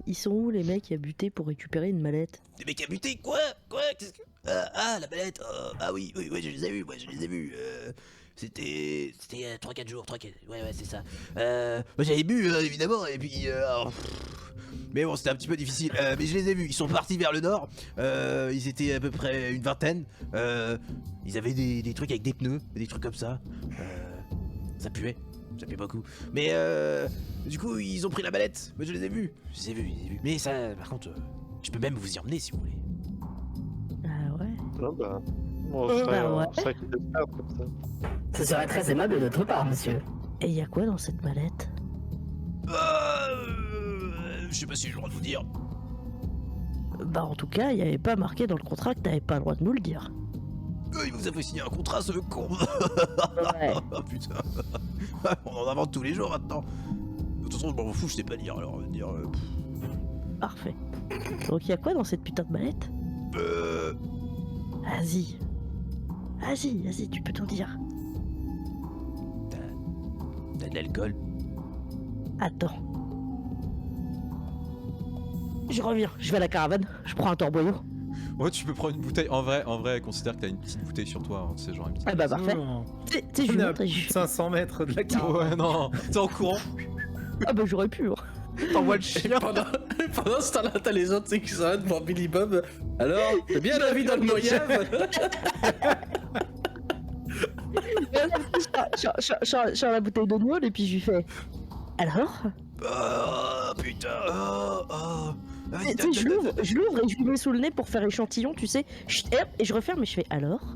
Ils sont où les mecs à buter pour récupérer une mallette? Des mecs à buter, quoi? Qu'est-ce que... la mallette, ah oui, je les ai vus, moi je les ai vus, c'était 3-4 jours, ouais, c'est ça. Moi j'avais bu, évidemment, et puis, mais bon, c'était un petit peu difficile, mais je les ai vus, ils sont partis vers le nord, ils étaient à peu près une vingtaine, ils avaient des trucs avec des pneus, des trucs comme ça, ça puait beaucoup, mais du coup, ils ont pris la mallette, moi je les ai vus, mais ça, par contre, je peux même vous y emmener si vous voulez. Ah ouais. Non, bah. On ouais. serait quitte de perdre comme ça. Ce serait très aimable de notre part, monsieur. Et y a quoi dans cette mallette? Je sais pas si j'ai le droit de vous dire. Bah en tout cas, y avait pas marqué dans le contrat que t'avais pas le droit de nous le dire. Il vous a fait signer un contrat, ce con. Ouais. Oh putain. On en invente tous les jours maintenant. De toute façon, je m'en fous, je sais pas lire, alors dire. Parfait. Donc y a quoi dans cette putain de mallette? Vas-y. Vas-y, tu peux t'en dire. T'as de l'alcool? Attends. Je reviens, je vais à la caravane, je prends un torboyau. Ouais, tu peux prendre une bouteille. En vrai, considère que t'as une petite bouteille sur toi, hein, tu sais, genre une petite. Ah bah parfait. Tu sais, je On lui est à montre et plus je... de 500 mètres de la caravane. Ouais, non, t'es en courant. Ah bah j'aurais pu. T'envoies le chien. Pendant ce temps-là, t'as les autres qui s'arrêtent pour Billy Bob. Alors, t'as bien la vie dans le Mojave? Je sors la bouteille de Nol et puis je lui fais... Alors? Oh putain. Vas-y, Tu sais, je l'ouvre et je lui mets sous le nez pour faire échantillon, tu sais. Chut, hop, et je referme et je fais alors?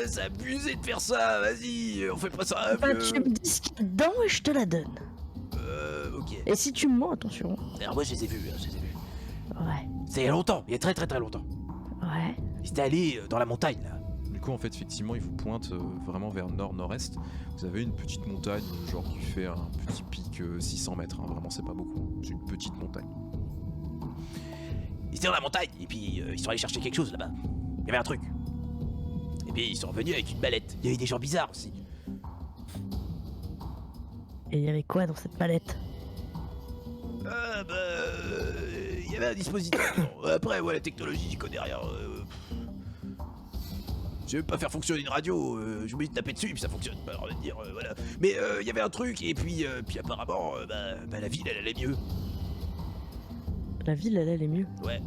c'est abusé de faire ça, vas-y, on fait pas ça, Bah vieux. tu me dis ce qu'il y a dedans et je te la donne. Ok. Et si tu me mens, attention. Alors moi je les ai vus. Ouais. C'est il y a longtemps, il y a très longtemps. Ouais. Ils étaient allés dans la montagne là. Du coup, en fait, effectivement, il vous pointe vraiment vers nord-nord-est. Vous avez une petite montagne, genre qui fait un petit pic 600 mètres. Hein. Vraiment, c'est pas beaucoup. C'est une petite montagne. Ils étaient dans la montagne et puis ils sont allés chercher quelque chose là-bas. Il y avait un truc. Et puis ils sont revenus avec une mallette. Il y avait des gens bizarres aussi. Et il y avait quoi dans cette mallette? Il y avait un dispositif. Après, ouais, la technologie, j'y connais rien. Je vais pas faire fonctionner une radio, j'ai oublié de taper dessus et puis ça fonctionne pas, on va dire, voilà. Mais il y avait un truc et puis apparemment, la ville elle allait mieux. La ville, elle allait mieux. Ouais.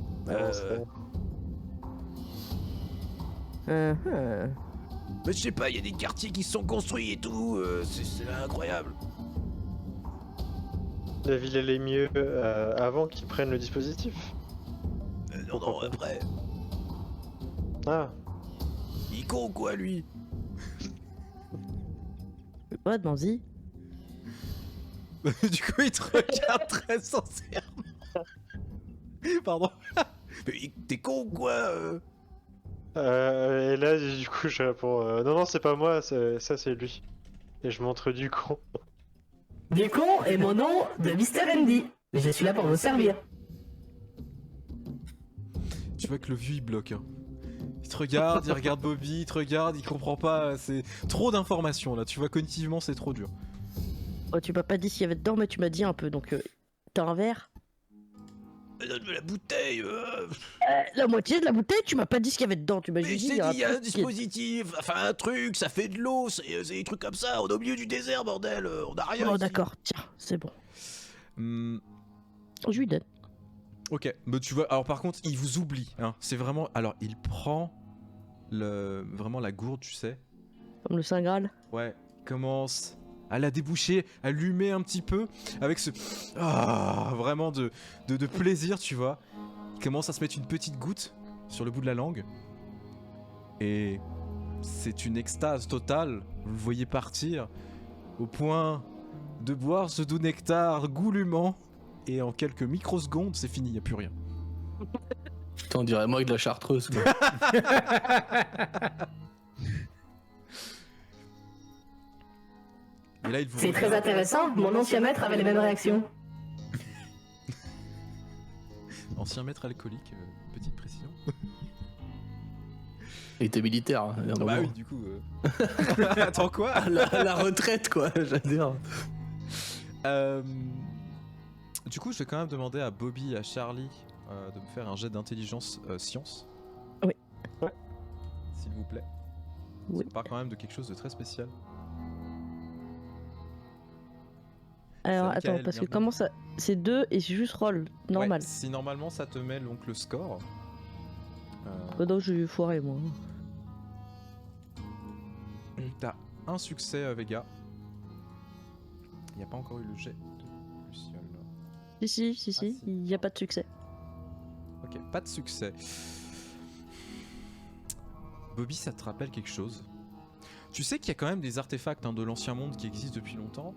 Mais je sais pas, il y a des quartiers qui se sont construits et tout, c'est incroyable. La ville elle est mieux avant qu'ils prennent le dispositif. Non, après. Ah. Il est con quoi lui. Ouais, demande-y. Du coup, il te regarde très sincèrement. Pardon. Mais t'es con quoi Et là du coup je réponds non c'est pas moi, ça c'est lui. Et je montre du con. Du con est mon nom de Mr. Andy. Mais je suis là pour vous servir. Tu vois que le vieux il bloque. Hein. Il te regarde, il regarde Bobby, il te regarde, il comprend pas. C'est trop d'informations là. Tu vois, cognitivement, c'est trop dur. Oh, tu m'as pas dit ce qu'il y avait dedans, mais tu m'as dit un peu. Donc, t'as un verre? Donne-moi la bouteille. La moitié de la bouteille, tu m'as pas dit ce qu'il y avait dedans. Tu m'as Mais juste je dit. t'ai dit, il y a un truc qui est- dispositif, enfin un truc, ça fait de l'eau, c'est des trucs comme ça, on est au milieu du désert, bordel, on a rien. Oh, ici. d'accord, tiens, c'est bon. Je lui donne. Ok, mais tu vois, alors par contre, il vous oublie. Hein. C'est vraiment. Alors, il prend vraiment la gourde, tu sais. Comme le Saint Graal. Ouais, il commence à la déboucher, à l'humer un petit peu, avec ce. Ah, vraiment de plaisir, tu vois. Il commence à se mettre une petite goutte sur le bout de la langue. Et c'est une extase totale. Vous le voyez partir au point de boire ce doux nectar goulûment. Et en quelques microsecondes, c'est fini, y a plus rien. Putain, on dirait moi avec de la chartreuse, quoi. Et là, il vous C'est très intéressant, mon ancien maître avait les mêmes réactions. Ancien maître alcoolique, petite précision. Il était militaire, hein, Ah bah oui, du coup. Attends, quoi? la retraite, quoi, j'adore. Du coup, je vais quand même demander à Bobby et à Charlie de me faire un jet d'intelligence science. Oui. Ouais. S'il vous plaît. Oui. Ça part quand même de quelque chose de très spécial. Alors C'est attends, Michael, parce que bienvenue. comment ça. C'est 2 et c'est juste roll, normal. Ouais, si normalement ça te met donc le score. Non, j'ai foiré moi. T'as un succès, Vega. Il n'y a pas encore eu le jet de Luciole. Si, si. il n'y a pas de succès. Ok, pas de succès. Bobby, ça te rappelle quelque chose? Tu sais qu'il y a quand même des artefacts de l'ancien monde qui existent depuis longtemps.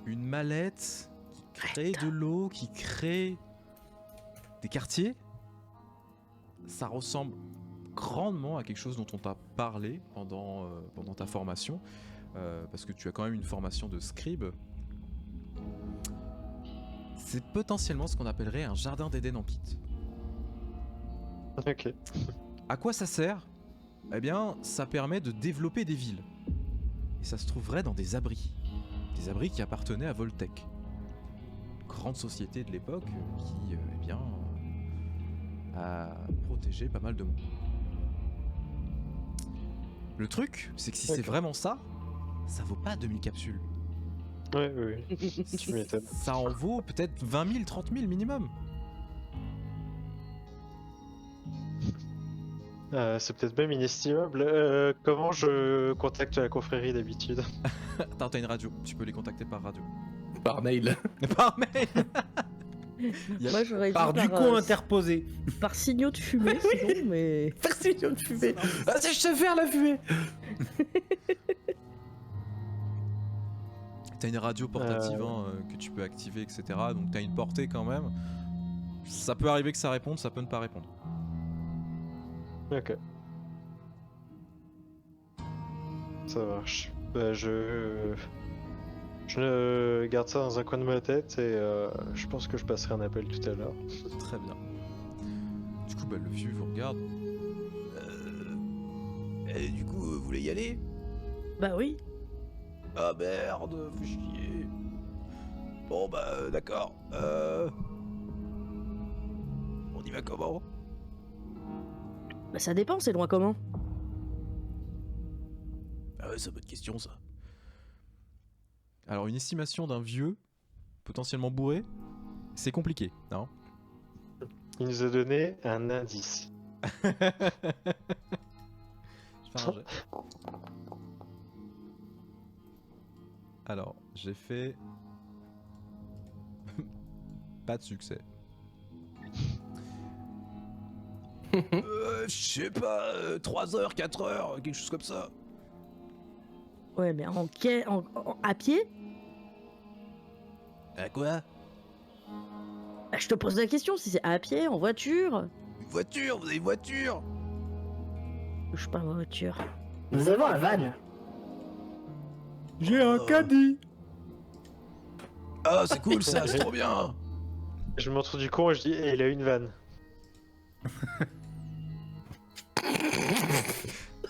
Une mallette qui crée de l'eau, qui crée des quartiers. Ça ressemble grandement à quelque chose dont on t'a parlé pendant ta formation. Parce que tu as quand même une formation de scribe. C'est potentiellement ce qu'on appellerait un jardin d'Éden en kit. Ok. À quoi ça sert? Eh bien, ça permet de développer des villes. Et ça se trouverait dans des abris. Des abris qui appartenaient à Voltec. Grande société de l'époque qui, eh bien, a protégé pas mal de monde. Le truc, c'est que si c'est vraiment ça, ça vaut pas 2000 capsules. Ouais, oui. Tu m'étonnes. Ça en vaut peut-être 20 000, 30 000 minimum. C'est peut-être même inestimable. Comment je contacte la confrérie d'habitude? Attends, t'as une radio, tu peux les contacter par radio. Par mail. Par mail. Moi j'aurais dit Par du coup interposé. par signaux de fumée, sinon, mais. Par signaux de fumée. Vas-y, je sais faire la fumée. T'as une radio portative que tu peux activer, etc. Donc t'as une portée quand même. Ça peut arriver que ça réponde, ça peut ne pas répondre. Ok. Ça marche. Bah, je garde ça dans un coin de ma tête et je pense que je passerai un appel tout à l'heure. Très bien. Du coup, bah, le vieux vous regarde. Et du coup, vous voulez y aller? Bah oui. Ah merde, fais chier. Bon bah d'accord. On y va comment? Bah ça dépend, c'est loin comment. Ah ouais, c'est une bonne question ça. Alors, une estimation d'un vieux, potentiellement bourré, c'est compliqué, non? Il nous a donné un indice. Je fais un jet. Alors, j'ai fait... pas de succès. Je sais pas, 3 heures, 4 heures, quelque chose comme ça. Ouais, mais à pied. À quoi? Bah, je te pose la question, si c'est à pied, en voiture. Une voiture, vous avez une voiture? Je sais pas, ma voiture. Nous avons un van. J'ai un caddie. Ah, c'est cool ça, c'est trop bien. Je me montre du con et je dis, il a une vanne.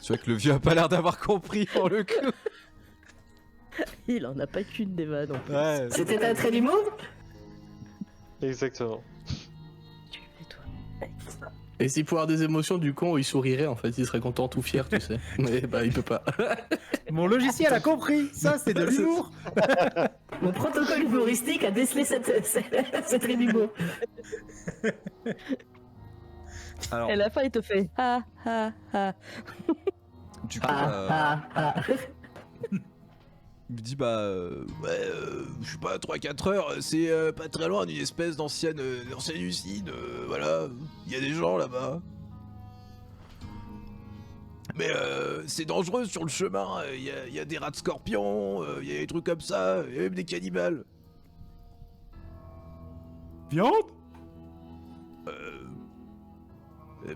Tu vois que le vieux a pas l'air d'avoir compris pour le coup. Il en a pas qu'une des vannes en plus. Ouais. C'était un trait d'humour? Exactement. Et toi. Et si pour avoir des émotions du con, il sourirait en fait, il serait content tout fier, tu sais. Mais bah il peut pas. Mon logiciel a compris. Ça, c'est de l'humour. Mon protocole humoristique a décelé ce trait d'humour. Alors, Et à la fin, il te fait ah ah ah. du coup, il me dit Ouais, je sais pas, 3-4 heures, c'est pas très loin d'une espèce d'ancienne usine, voilà, il y a des gens là-bas. Mais c'est dangereux sur le chemin, il y a des rats de scorpions, il y a des trucs comme ça, il y a même des cannibales. Viande?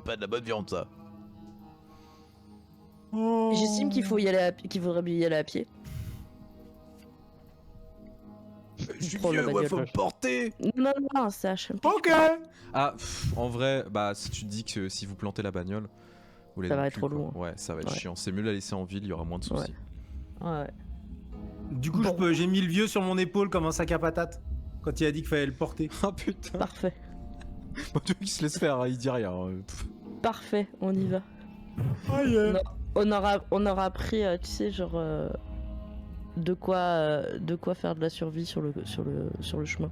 Pas de la bonne viande ça. Oh. J'estime qu'il faudrait y aller à pied. Je suis Prends la vieux, moi, bagnole. faut me porter. Non, non, ça, je Ok. ah, en vrai, bah si tu te dis que si vous plantez la bagnole, vous l'avez Ça dans va le être cul, trop quoi. loin. Ouais, ça va être Ouais. chiant. C'est mieux de la laisser en ville, il y aura moins de soucis. Ouais. Du coup, j'ai mis le vieux sur mon épaule comme un sac à patates. quand il a dit qu'il fallait le porter. Ah putain. Parfait. Bon, tu vois qu'il se laisse faire, hein, il dit rien. Pff. Parfait, on y va. On aura pris, tu sais, genre de quoi faire de la survie sur le chemin.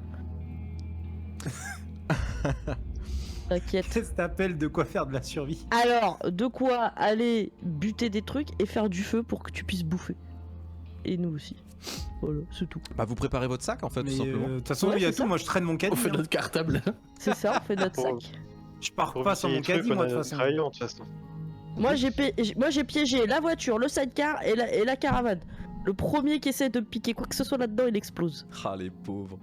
T'inquiète. Qu'est-ce que t'appelles de quoi faire de la survie? Alors, de quoi aller buter des trucs et faire du feu pour que tu puisses bouffer. Et nous aussi. Voilà, c'est tout. Bah vous préparez votre sac en fait, Mais tout simplement. de toute façon, Ouais, il y a c'est tout. ça. Moi, je traîne mon caddie. On fait hein. notre cartable. C'est ça, on fait notre Pour- sac. Je pars Pour pas sans essayer mon les trucs, caddie, on moi, a de toute notre façon. crayon, de toute façon. Moi j'ai piégé la voiture, le sidecar et la caravane. Le premier qui essaie de piquer quoi que ce soit là-dedans, il explose. Ah les pauvres.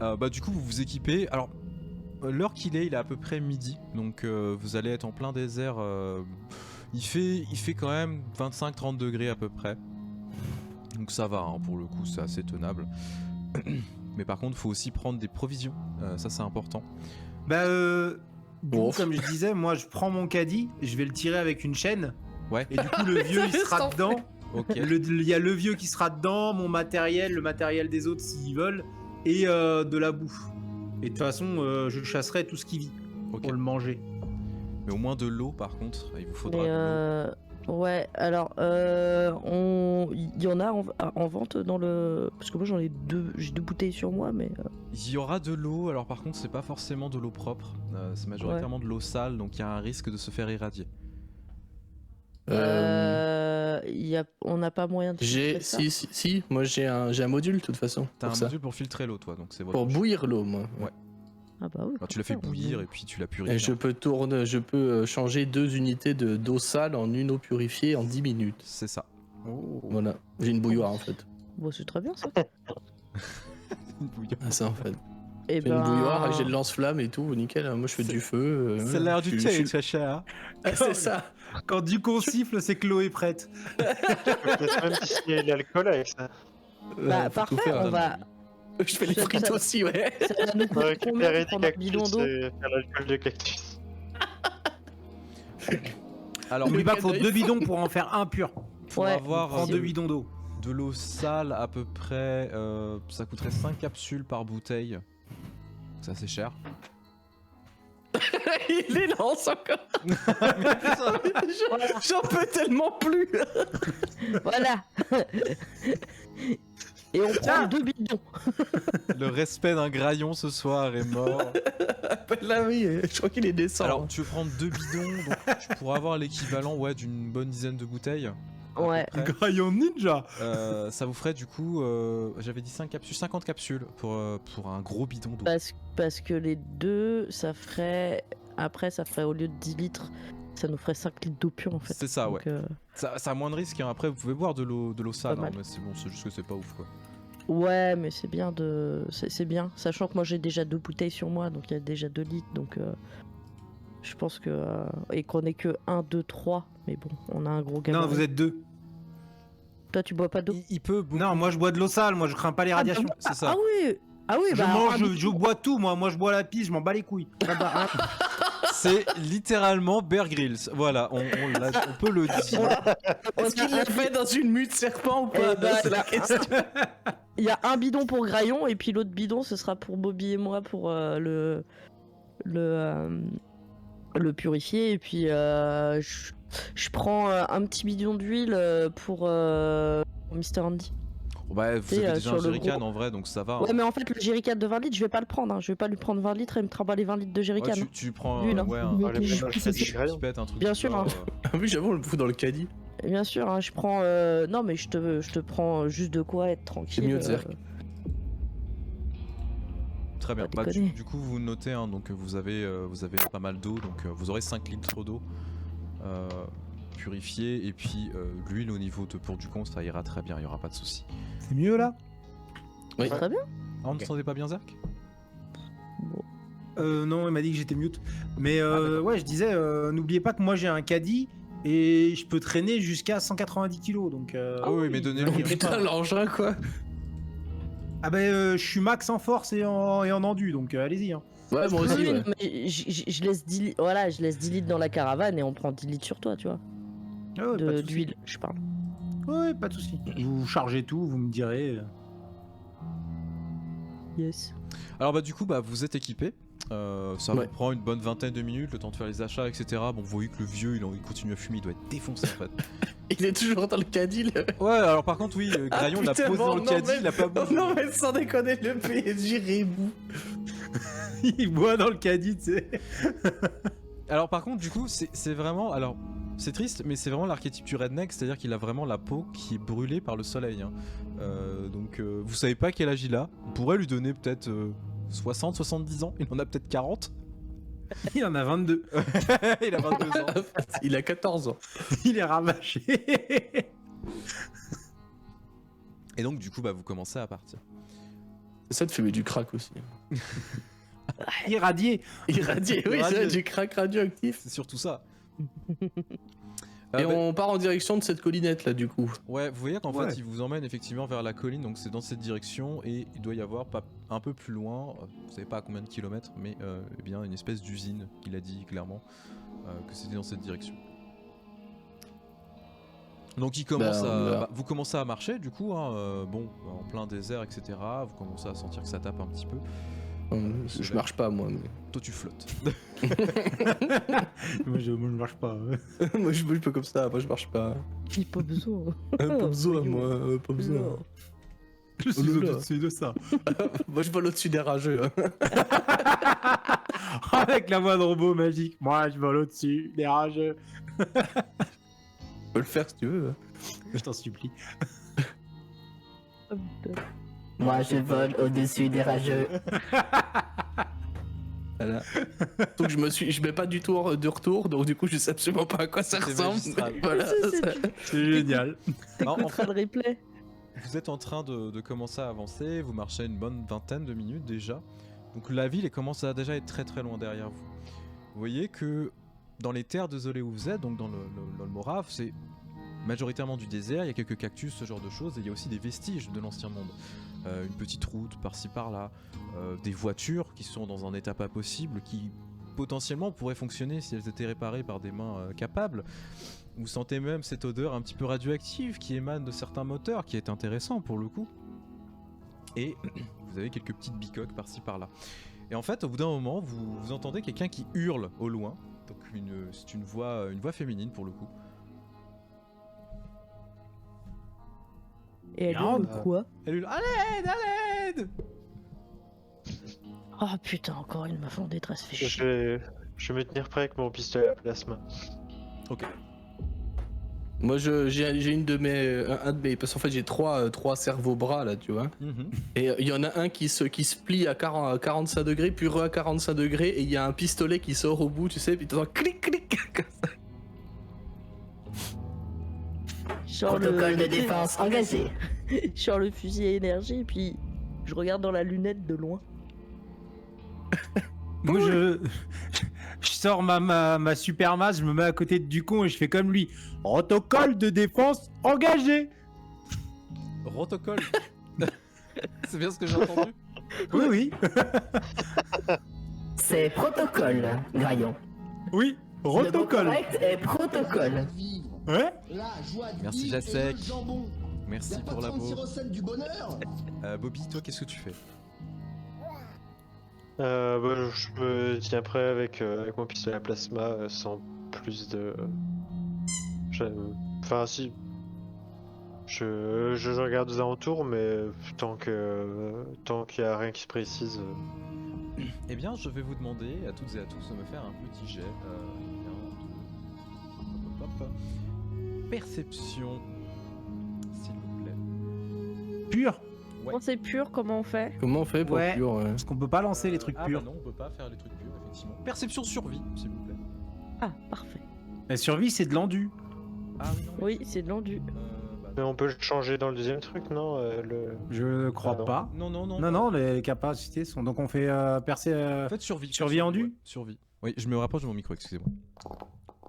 Bah du coup vous vous équipez. Alors l'heure qu'il est, il est à peu près midi. Donc vous allez être en plein désert. Il fait quand même 25-30 degrés à peu près. Donc ça va, hein, pour le coup c'est assez tenable. Mais par contre faut aussi prendre des provisions. Ça c'est important. Bah, du coup, Ouf. comme je disais, moi, je prends mon caddie, je vais le tirer avec une chaîne. Ouais. Et du coup, le vieux, il sera Sans dedans. Ok. Il y a le vieux qui sera dedans, mon matériel, le matériel des autres s'ils veulent, et de la bouffe. Et de toute façon, je chasserai tout ce qui vit Ok. pour le manger. Mais au moins de l'eau par contre. Il vous faudra Mais de l'eau. ouais, alors il y en a en vente dans le, parce que moi j'ai deux bouteilles sur moi, mais Il y aura de l'eau, alors par contre c'est pas forcément de l'eau propre, c'est majoritairement de l'eau sale, donc il y a un risque de se faire irradier. on n'a pas moyen de filtrer ça. Si, moi j'ai un module de toute façon. T'as un pour ça. module pour filtrer l'eau toi, donc c'est Pour votre... bouillir l'eau, moi. Ouais. Ah bah oui. Alors, tu l'as fait parfait, bouillir et puis tu l'as Et purifié. je peux changer 2 unités d'eau sale en une eau purifiée en 10 minutes. C'est ça. Voilà, j'ai une bouilloire en fait. Bon, c'est très bien ça. Ah, ça en fait. Et J'ai une bouilloire, j'ai le lance-flamme et tout, nickel. Moi je fais du feu. C'est l'air du thé, thé, chacha. c'est ça. Quand Ducon siffle, c'est que l'eau est prête. Peut-être même distiller l'alcool avec ça. Bah, Faut tout parfait, faire. on va. Je fais les Ça- frites ça- aussi, ouais. Ça va nous On va coûter combien récupérer de des prendre un bidon cactus d'eau et faire l'alcool de cactus. Alors, N'oublie pas qu'il faut cadeau, 2 il bidons pour en faire un pur. pour Ouais. avoir Prends 2 bidons d'eau. de l'eau sale à peu près, ça coûterait 5 capsules par bouteille. C'est assez cher. Il les lance encore. J'en peux tellement plus. Voilà. Et on prend 2 bidons. Le respect d'un graillon ce soir est mort. Là oui, je crois qu'il est décent. Alors tu veux prendre 2 bidons, donc tu pourras avoir l'équivalent d'une bonne dizaine de bouteilles. à peu Ouais. près. Graillon ninja. Ça vous ferait du coup, j'avais dit 5 capsules, 50 capsules pour un gros bidon d'eau. Parce que les deux, ça ferait. Après, ça ferait au lieu de 10 litres, ça nous ferait 5 litres d'eau pure en fait. C'est ça, ouais. Donc, Ça a moins de risques, hein. Après vous pouvez boire de l'eau sale, Pas mal. mais c'est bon, c'est juste que c'est pas ouf quoi. ouais, mais c'est bien de. C'est bien. Sachant que moi j'ai déjà 2 bouteilles sur moi, donc il y a déjà 2 litres. Donc je pense que. Et qu'on est que 1, 2, 3. Mais bon, on a un gros gamin. Non, vous êtes 2. Toi, tu bois pas d'eau. Il peut beaucoup. Non, moi je bois de l'eau sale, moi je crains pas les radiations. C'est ça. Ah oui. Ah oui, Je bah. mange, un je bois tout, moi je bois la pisse, je m'en bats les couilles. C'est littéralement Bear Grylls. Voilà, on peut le dire. Est-ce qu'il l'a fait dans une mute serpent ou pas Eh ben, C'est la question. Il y a un bidon pour Graillon et puis l'autre bidon ce sera pour Bobby et moi pour le purifier et puis je prends un petit bidon d'huile pour Mr. Andy. Bah, vous Et, avez déjà sur un le jerrycan gros- en vrai, donc ça va. Ouais hein. mais en fait le jerrycan de 20 litres je vais pas le prendre, hein. Je vais pas lui prendre 20 litres et me trimballer 20 litres de Ouais, jerrycan. tu prends D'huile, hein. ouais, On va les mettre dans le c'est- caddie c'est- graillon. pipette, un truc. Bien du sûr, genre, hein. Ah oui, j'avoue, on le fout dans le caddie. Bien sûr, hein, je prends non mais je te prends juste de quoi être tranquille. mieux de Zerk. Très bien. Pas Bah, déconner. du coup, vous notez, hein, donc vous avez pas mal d'eau, donc vous aurez 5 litres d'eau purifiée, et puis l'huile au niveau de pour Ducon, ça ira très bien, il n'y aura pas de souci. C'est mieux là? Oui. Très bien. Ah, on ne s'entendait pas bien, Zerk? Non, il m'a dit que j'étais mute. Mais ouais, je disais, n'oubliez pas que moi j'ai un caddie et je peux traîner jusqu'à 190 kilos. Donc, Ah oui, mais donnez-le. Putain, l'engin quoi. ah ben, je suis max en force et en endu, donc allez-y. Hein. Ouais, moi aussi, Oui, ouais. mais je laisse 10 litres, voilà, je laisse 10 litres dans la caravane et on prend 10 litres sur toi, tu vois. Ah ouais, pas de souci. D'huile, je parle. Ouais, pas de souci. Vous chargez tout, vous me direz. Yes. Alors bah du coup bah vous êtes équipé. Ça Ouais. vous prend une bonne vingtaine de minutes, le temps de faire les achats, etc. Bon, vous voyez que le vieux, il continue à fumer, il doit être défoncé en fait. Il est toujours dans le caddie, le... Ouais, alors par contre, oui, Graillon l'a putain, posé dans le non, caddie, mais- il l'a pas Oh bougé. non, mais sans déconner, le PSG Rébou. Il boit dans le caddie, tu sais. Alors par contre, du coup, c'est vraiment... Alors, c'est triste, mais c'est vraiment l'archétype du redneck, c'est-à-dire qu'il a vraiment la peau qui est brûlée par le soleil. Hein. Donc, vous savez pas quel âge il a. On pourrait lui donner peut-être 60, 70 ans, il en a peut-être 40. Il en a 22. Il a 22 ans. Il a 14 ans. Il est ravaché. Et donc, du coup, bah, vous commencez à partir. Ça de fumer du crack aussi. Irradié. Irradié, oui, Irradié. c'est du crack radioactif. C'est surtout ça. Et Bah, on part en direction de cette collinette là, du coup. Ouais, vous voyez qu'en Ouais. fait, il vous emmène effectivement vers la colline, donc c'est dans cette direction, et il doit y avoir un peu plus loin, vous savez pas à combien de kilomètres, mais eh bien une espèce d'usine, il a dit clairement que c'était dans cette direction. Donc il commence Bah, on verra. vous commencez à marcher du coup, hein, bon, en plein désert, etc. Vous commencez à sentir que ça tape un petit peu. Je marche pas moi. Mais... Toi tu flottes. Moi, je marche pas. moi je bouge pas comme ça, moi je marche pas. Il pas besoin. Pas besoin, voyons. moi, pas besoin. Non. Je suis Oh là là. au-dessus de ça. Moi je vole au-dessus des rageux. hein. Avec la voix de robot magique. Moi, je vole au-dessus des rageux. Tu peux le faire si tu veux. Je t'en supplie. Oh, putain. Moi je vole au-dessus des rageux. Voilà. Donc je mets pas du tout de retour, donc du coup je sais absolument pas à quoi ça C'est ressemble. magistral. mais voilà, C'est- ça- C'est génial. Alors, en T'écouteras le replay. Vous êtes en train de commencer à avancer, vous marchez une bonne vingtaine de minutes déjà. Donc la ville elle commence à déjà être très très loin derrière vous. Vous voyez que dans les terres de Zolé où vous êtes, donc dans le Morave, c'est majoritairement du désert, il y a quelques cactus, ce genre de choses, et il y a aussi des vestiges de l'ancien monde. Une petite route par-ci par-là, des voitures qui sont dans un état pas possible, qui potentiellement pourraient fonctionner si elles étaient réparées par des mains capables. Vous sentez même cette odeur un petit peu radioactive qui émane de certains moteurs, qui est intéressant pour le coup. Et vous avez quelques petites bicoques par-ci par-là. Et en fait, au bout d'un moment, vous entendez quelqu'un qui hurle au loin. Donc c'est une voix féminine pour le coup. Et elle Non, hurle quoi? Elle hurle à l'aide, à l'aide. Oh putain, encore une meuf en détresse, fait chier. Je vais me tenir prêt avec mon pistolet à plasma. Moi j'ai une de mes. Un de mes. Parce qu'en fait j'ai trois cerveaux-bras là, tu vois. Mhm. Et il y en a un qui se plie à 45 degrés, puis à 45 degrés, et il y a un pistolet qui sort au bout, tu sais, puis tu entends clic clic. Genre Protocole de défense engagé. Genre le fusil à énergie, et puis je regarde dans la lunette de loin. Moi, je sors ma super masse, je me mets à côté de Ducon et je fais comme lui. Protocole de défense engagé. Protocole. C'est bien ce que j'ai entendu. Oui, oui. C'est protocole, Graillon. Oui, Le mot protocole. correct est protocole. Ouais. Merci Jacek. Merci pour la bourse. Bobby, toi, qu'est-ce que tu fais? Je me tiens prêt avec mon pistolet à plasma sans plus de. Enfin, si. Je regarde aux alentours, mais tant qu'il n'y a rien qui se précise. Eh bien, je vais vous demander à toutes et à tous de me faire un petit jet. Perception, s'il vous plaît. Pur. Ouais. Quand c'est pur, comment on fait? Comment on fait pour Ouais. pur Parce qu'on peut pas lancer les trucs Ah purs. bah non, on peut pas faire les trucs purs, effectivement. Perception survie, s'il vous plaît. Ah, parfait. La survie, c'est de l'endu. Ah oui, non. mais- Oui, c'est de l'endu. Mais on peut le changer dans le deuxième truc, non Je crois Ah non. pas. Non, non, non. Non, non, les capacités sont. Donc on fait percer. En fait, survie. Survie en du ouais, survie. Oui, je me rapproche de mon micro, excusez-moi.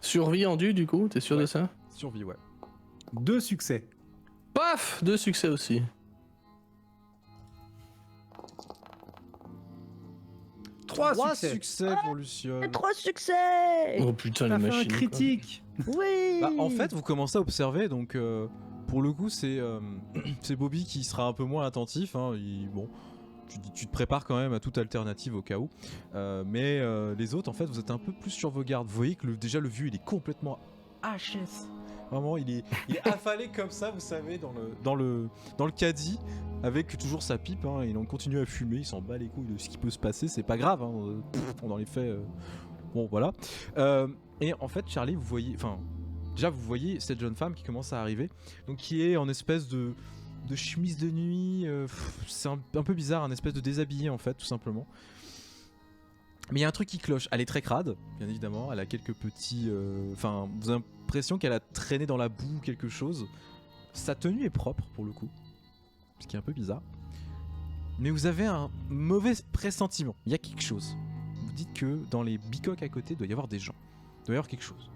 Survie en du coup, t'es sûr de Ouais. ça? Survie, ouais. 2 succès. Paf! 2 succès aussi. 3 3 succès. succès pour Luciole. 3 succès! Oh putain, T'as les fait un machines. quoi. critique. Oui! Bah, en fait, vous commencez à observer, donc pour le coup, c'est c'est Bobby qui sera un peu moins attentif. Hein, bon, tu te prépares quand même à toute alternative au cas où. Mais les autres, en fait, vous êtes un peu plus sur vos gardes. Vous voyez que déjà le vieux, il est complètement HS. Vraiment, il est affalé comme ça, vous savez, dans le caddie, avec toujours sa pipe. Hein, il en continue à fumer, il s'en bat les couilles de ce qui peut se passer. C'est pas grave, hein, dans les faits. Bon, voilà. Et en fait, Charlie, vous voyez, enfin, déjà vous voyez cette jeune femme qui commence à arriver, donc qui est en espèce de chemise de nuit. C'est un peu bizarre, un espèce de déshabillé en fait, tout simplement. Mais il y a un truc qui cloche. Elle est très crade, bien évidemment. Elle a quelques petits. Enfin, vous avez l'impression qu'elle a traîné dans la boue quelque chose. Sa tenue est propre pour le coup, ce qui est un peu bizarre. Mais vous avez un mauvais pressentiment. Il y a quelque chose. Vous dites que dans les bicoques à côté, il doit y avoir des gens. Il doit y avoir quelque chose.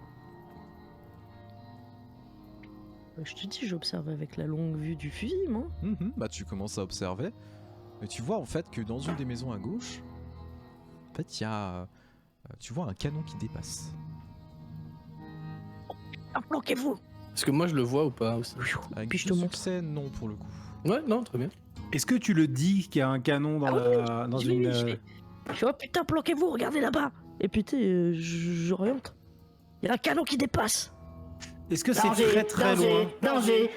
Je te dis, j'observe avec la longue vue du fusil, moi. Bah tu commences à observer. Et tu vois en fait que dans une des maisons à gauche, en fait il y a... tu vois un canon qui dépasse. Planquez-vous. Est-ce que moi je le vois ou pas aussi? Avec Puis je deux te montre. succès, non pour le coup. Ouais, non, très bien. Est-ce que tu le dis qu'il y a un canon dans dans Oui, une. oui, je fais, oh putain, planquez-vous, regardez là-bas. Et puis tu sais, j'oriente. Il y a un canon qui dépasse. Est-ce que c'est très très loin? Danger.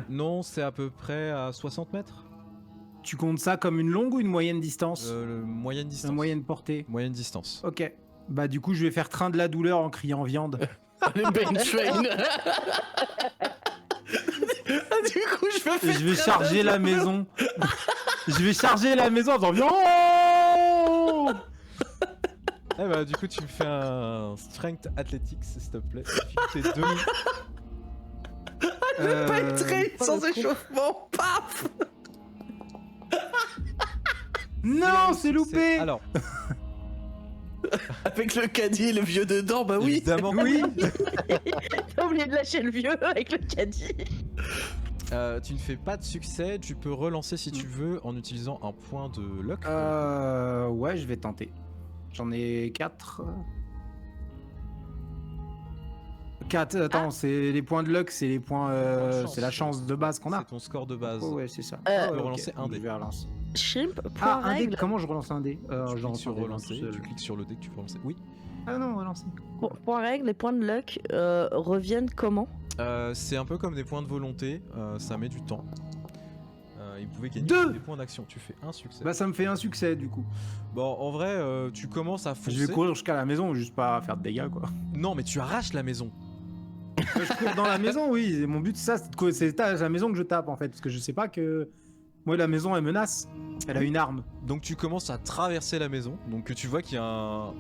Non, c'est à peu près à 60 mètres. Tu comptes ça comme une longue ou une moyenne distance? Moyenne distance. Une moyenne portée. Moyenne distance. Ok. Bah du coup je vais faire train de la douleur en criant viande. Allez, Ben Train. Du coup, je vais Et faire je vais train charger de la maison. Je vais charger la maison en disant viande. Eh bah du coup tu me fais un Strength Athletics s'il te plaît. Tes deux... Ben Train sans le con. échauffement. Paf. Non, c'est loupé. Alors, Avec le caddie et le vieux dedans, bah oui. évidemment, Oui. T'as oublié de lâcher le vieux avec le caddie. tu ne fais pas de succès, tu peux relancer si tu veux en utilisant un point de luck. Ouais, je vais tenter. J'en ai 4. 4, attends, c'est les points de luck, c'est les points. C'est la chance de base qu'on a. C'est ton score de base. Oh, ouais, c'est ça. Tu peux ok. relancer un Donc, dé. Je vais relancer. Chimp, point Ah, un dé, règle. comment je relance un dé Tu j'en cliques sur entendais un relancer, tout seul. tu cliques sur le dé que tu peux relancer. Oui. Ah non, relancer. Point règle, les points de luck reviennent comment? C'est un peu comme des points de volonté, ça met du temps. Vous pouvez gagner Deux. des points d'action, tu fais un succès. Bah ça me fait un succès du coup. Bon, en vrai, tu commences à foncer. Je vais courir jusqu'à la maison, juste pas faire de dégâts quoi. Non, mais tu arraches la maison. Je cours dans la maison, oui. Et mon but c'est ça, c'est la maison que je tape en fait, parce que je sais pas que moi la maison elle menace. Elle a une arme. Donc tu commences à traverser la maison. Donc tu vois qu'il y a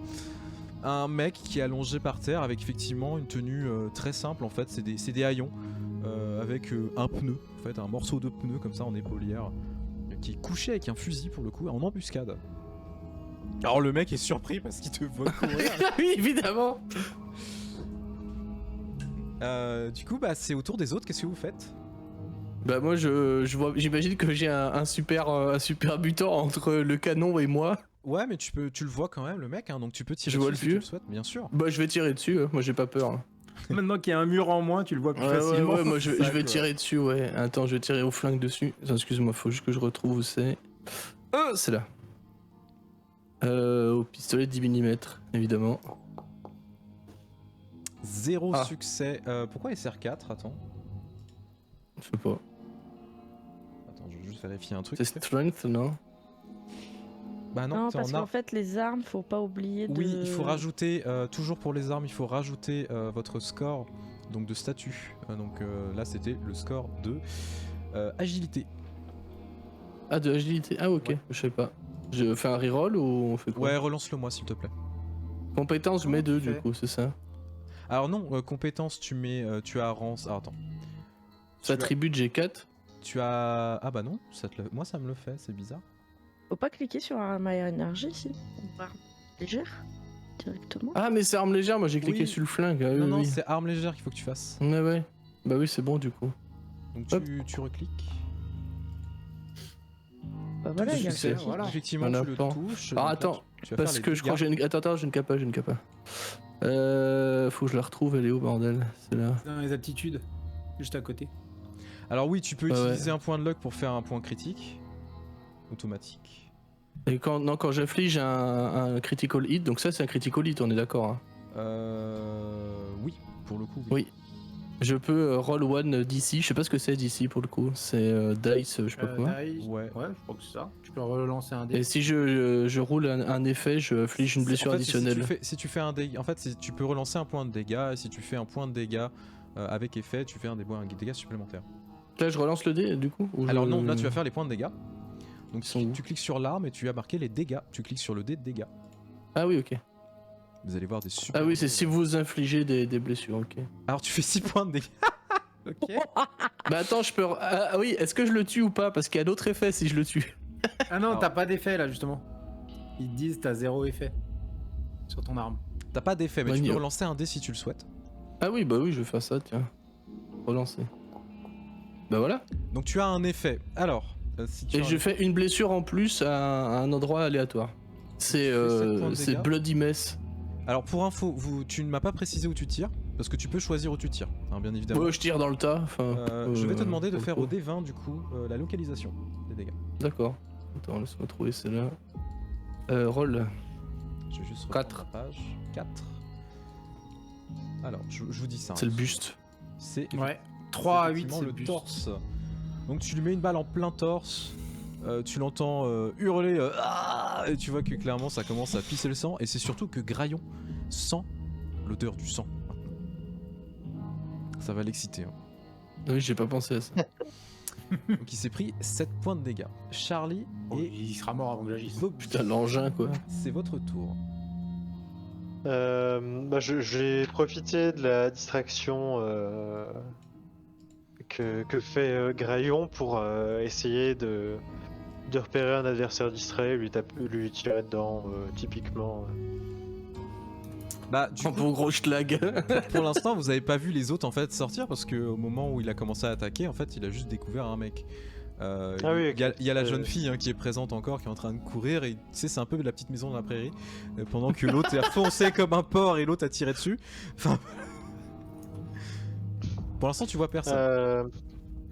un mec qui est allongé par terre avec effectivement une tenue très simple en fait. C'est des haillons avec un pneu, en fait, un morceau de pneu comme ça en épaulière, qui est couché avec un fusil pour le coup en embuscade. Alors le mec est surpris parce qu'il te voit courir. Oui, évidemment. Du coup bah c'est au tour des autres. Qu'est-ce que vous faites? Bah moi j'imagine que j'ai un super butor entre le canon et moi. Ouais, mais tu le vois quand même le mec, hein, donc tu peux tirer Je vois dessus le si tu vieux. le souhaites, bien sûr. Bah je vais tirer dessus, moi j'ai pas peur. Maintenant qu'il y a un mur en moins, tu le vois plus facilement. Ouais, moi je Ça, vais quoi. tirer dessus, ouais. Attends, je vais tirer au flingue dessus. Attends, excuse-moi, faut juste que je retrouve où c'est. C'est là. Au pistolet 10 mm, évidemment. Zéro Ah. succès. Pourquoi SR4? Attends. Je sais pas. Attends, je vais juste vérifier un truc. C'est strength, non? Bah non, Non, t'es parce en qu'en arme. fait, les armes, faut pas oublier de. Oui, il faut rajouter, toujours pour les armes, il faut rajouter votre score donc de statut. Là, c'était le score de agilité. Ah, de agilité. Ah, ok, Ouais. je sais pas. Je fais un reroll ou on fait quoi? Ouais, relance-le moi, s'il te plaît. Compétence, je mets 2 tu du fais coup, c'est ça. Alors non, compétence, tu mets, tu as rang. Ah, attends. Ça attribute, j'ai 4. Tu as. Ah bah non, moi ça me le fait, c'est bizarre. Faut pas cliquer sur arme à énergie ici. On va légère directement. Ah, mais c'est arme légère, moi j'ai cliqué Oui. sur le flingue. Ah, oui, non, non, oui. c'est arme légère qu'il faut que tu fasses. Ouais, ouais. Bah oui, c'est bon du coup. Donc Hop. tu recliques. Bah voilà, il y a succès, un truc. voilà. Effectivement, Un tu le instant. touches. Alors donc là, attends, tu vas parce faire que les je crois que dégâts. j'ai une. Attends, j'ai une capa, faut que je la retrouve, elle est où, bordel? C'est là. Dans les aptitudes, juste à côté. Alors oui, tu peux Ah ouais. utiliser un point de luck pour faire un point critique. Automatique. Et quand j'inflige un critical hit, donc ça c'est un critical hit, on est d'accord. Hein. Oui, pour le coup. Oui. Je peux roll one d'ici, je sais pas ce que c'est d'ici pour le coup, c'est dice, je sais pas quoi. Ouais. Je crois que c'est ça. Tu peux relancer un dé. Et si je roule un effet, je inflige une blessure En fait, additionnelle. Si tu fais un dégât, en fait, tu peux relancer un point de dégâts, et si tu fais un point de dégâts avec effet, tu fais un dégât supplémentaire. Là je relance le dé du coup ou Alors je- non, là tu vas faire les points de dégâts. Donc Ils sont où tu cliques sur l'arme et tu as marqué les dégâts. Tu cliques sur le dé de dégâts. Ah oui, ok. Vous allez voir des super. Ah oui, c'est si vous infligez des blessures, ok. Alors tu fais 6 points de dégâts. Ok. Bah attends, je peux. Ah oui, est-ce que je le tue ou pas? Parce qu'il y a d'autres effets si je le tue. Ah non, Alors- t'as pas d'effet là justement. Ils te disent t'as 0 effet sur ton arme. T'as pas d'effet, mais tu peux Magno. relancer un dé si tu le souhaites. Ah oui, bah oui, je vais faire ça, tiens. Relancer. Bah voilà. Donc tu as un effet. Alors, si tu Et as je un- fais une blessure en plus à un endroit aléatoire. C'est Tu fais 7 points de c'est dégâts. Bloody Mess. Alors pour info, tu ne m'as pas précisé où tu tires, parce que tu peux choisir où tu tires, hein, bien évidemment. Ouais, je tire dans le tas. Enfin, Je vais te demander de pour le faire coup. au D20 du coup la localisation des dégâts. D'accord. Attends, laisse-moi trouver celle-là. Roll. Je vais juste Quatre. reprendre la page. 4. Alors, je vous dis ça. C'est le buste. C'est Ouais. 3 à 8 effectivement c'est le le buste. torse. Donc tu lui mets une balle en plein torse. Tu l'entends hurler Ah et tu vois que clairement ça commence à pisser le sang. Et c'est surtout que Graillon sent l'odeur du sang. Ça va l'exciter. Hein. Oui, j'ai pas pensé à ça. Donc il s'est pris 7 points de dégâts. Charlie Oh, et il sera mort avant que j'agisse. Bob, Putain, l'engin quoi. c'est votre tour. Bah, j'ai profité de la distraction que fait Graillon pour essayer de repérer un adversaire distrait, lui tirer dedans, typiquement. Bah du Un coup, beau gros schlag. pour l'instant vous avez pas vu les autres en fait sortir parce que au moment où il a commencé à attaquer en fait il a juste découvert un mec. Ah oui, ok. Il y a la jeune fille hein, qui est présente encore, qui est en train de courir et tu sais c'est un peu la petite maison dans la prairie pendant que l'autre est foncé comme un porc et l'autre a tiré dessus. Enfin, pour l'instant tu vois personne.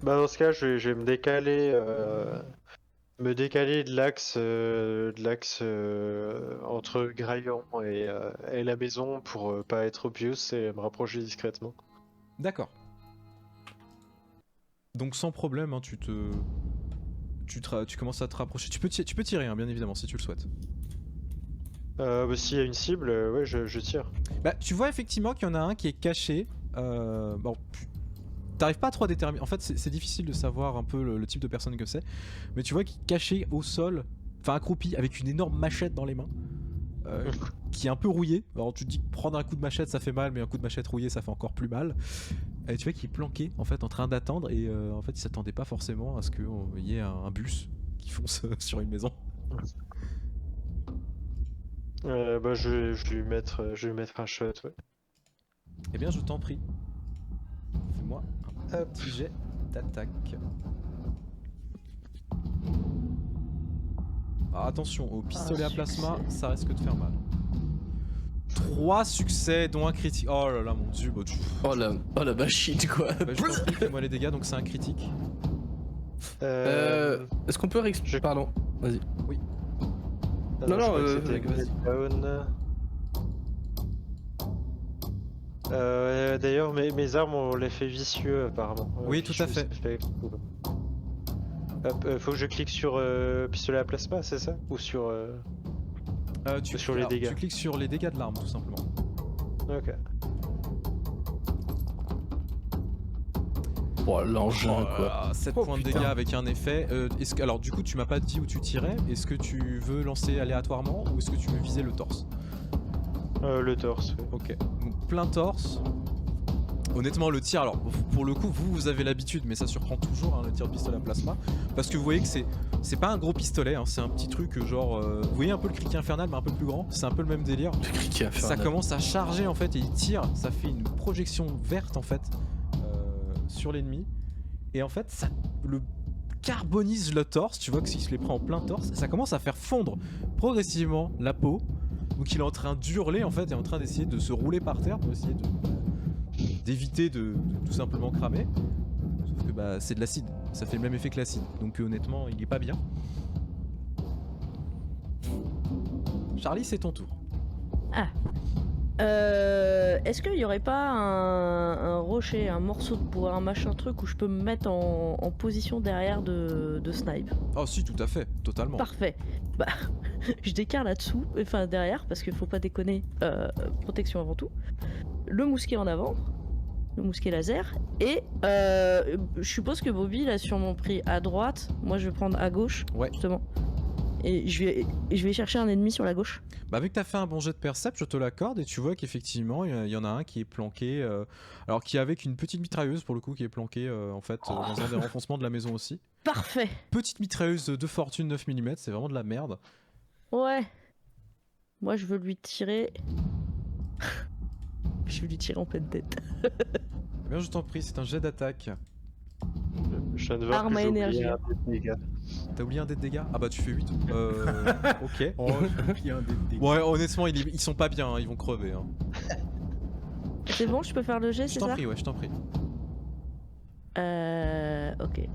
Bah dans ce cas, je vais me décaler de l'axe entre Graillon et la maison pour pas être obvious et me rapprocher discrètement. D'accord. Donc sans problème, hein, tu commences à te rapprocher. Tu peux tirer, hein, bien évidemment, si tu le souhaites. Bah, s'il y a une cible, ouais, je tire. Bah, tu vois effectivement qu'il y en a un qui est caché. Bon, t'arrives pas à trop à déterminer. En fait, c'est difficile de savoir un peu le type de personne que c'est. Mais tu vois qu'il est caché au sol, enfin accroupi, avec une énorme machette dans les mains. Qui est un peu rouillé. Alors tu te dis que prendre un coup de machette ça fait mal, mais un coup de machette rouillé ça fait encore plus mal. Et tu vois qu'il est planqué en fait en train d'attendre et en fait il s'attendait pas forcément à ce qu'il y ait un bus qui fonce sur une maison. Bah je vais lui mettre un shot, ouais. Eh bien je t'en prie. Fais-moi un petit jet d'attaque. Alors, attention, au pistolet à plasma, ça risque de faire mal. 3 succès, dont un critique. Oh là là, mon dieu. Bah, Oh la machine quoi. bah, je t'en prie, fais-moi les dégâts, donc c'est un critique. Est-ce qu'on peut je- Pardon, vas-y. Ah non, je crois que vas-y. c'était down. D'ailleurs, mes armes ont l'effet vicieux apparemment. Oui, tout à Vicieux, fait. ça fait- Hop, faut que je clique sur pistolet à plasma, c'est ça? Ou sur... Sur les dégâts. Tu cliques sur les dégâts de l'arme, tout simplement. Ok. Oh l'engin quoi. 7 Oh, points de putain. dégâts avec un effet. Alors, du coup, tu m'as pas dit où tu tirais. Est-ce que tu veux lancer aléatoirement ou est-ce que tu veux viser le torse? Le torse, oui. Ok, donc plein torse. Honnêtement, le tir, alors pour le coup, vous avez l'habitude, mais ça surprend toujours hein, le tir de pistolet à plasma. Parce que vous voyez que c'est pas un gros pistolet, hein, c'est un petit truc genre. Vous voyez un peu le criquet infernal, mais un peu plus grand. C'est un peu le même délire. Le criquet Ça infernal. commence à charger en fait et il tire. Ça fait une projection verte en fait sur l'ennemi. Et en fait, ça le carbonise le torse. Tu vois que s'il se les prend en plein torse, ça commence à faire fondre progressivement la peau. Donc il est en train d'hurler en fait et en train d'essayer de se rouler par terre pour essayer d'éviter de tout simplement cramer. Sauf que bah c'est de l'acide, ça fait le même effet que l'acide. Donc honnêtement il est pas bien. Charlie, c'est ton tour. Est-ce qu'il y aurait pas un rocher, un morceau de bois, un machin truc où je peux me mettre en position derrière de snipe? Oh si, tout à fait, totalement. Parfait. Bah, je décale là-dessous, enfin derrière, parce qu'il faut pas déconner. Protection avant tout. Le mousquet en avant, le mousquet laser, et je suppose que Bobby l'a sûrement pris à droite. Moi, je vais prendre à gauche, Ouais. justement. Et je vais chercher un ennemi sur la gauche. Bah vu que t'as fait un bon jet de percept, je te l'accorde et tu vois qu'effectivement il y en a un qui est planqué, alors qui est avec une petite mitrailleuse pour le coup qui est planquée en fait dans un des renfoncements de la maison aussi. Parfait. Petite mitrailleuse de fortune 9 mm, c'est vraiment de la merde. Ouais. Moi, je veux lui tirer. Je vais lui tirer en pleine tête. Eh bien je t'en prie, c'est un jet d'attaque. Je ne vois Arme que à j'ai oublié énergie. un des dégâts. T'as oublié un dé de dégâts? Ah bah tu fais 8. Ok. Oh, j'ai oublié un dé de dégâts. Ouais honnêtement ils sont pas bien, hein, ils vont crever. Hein. C'est bon, je peux faire le jet, Je c'est t'en ça? prie, ouais, je t'en prie. Ok.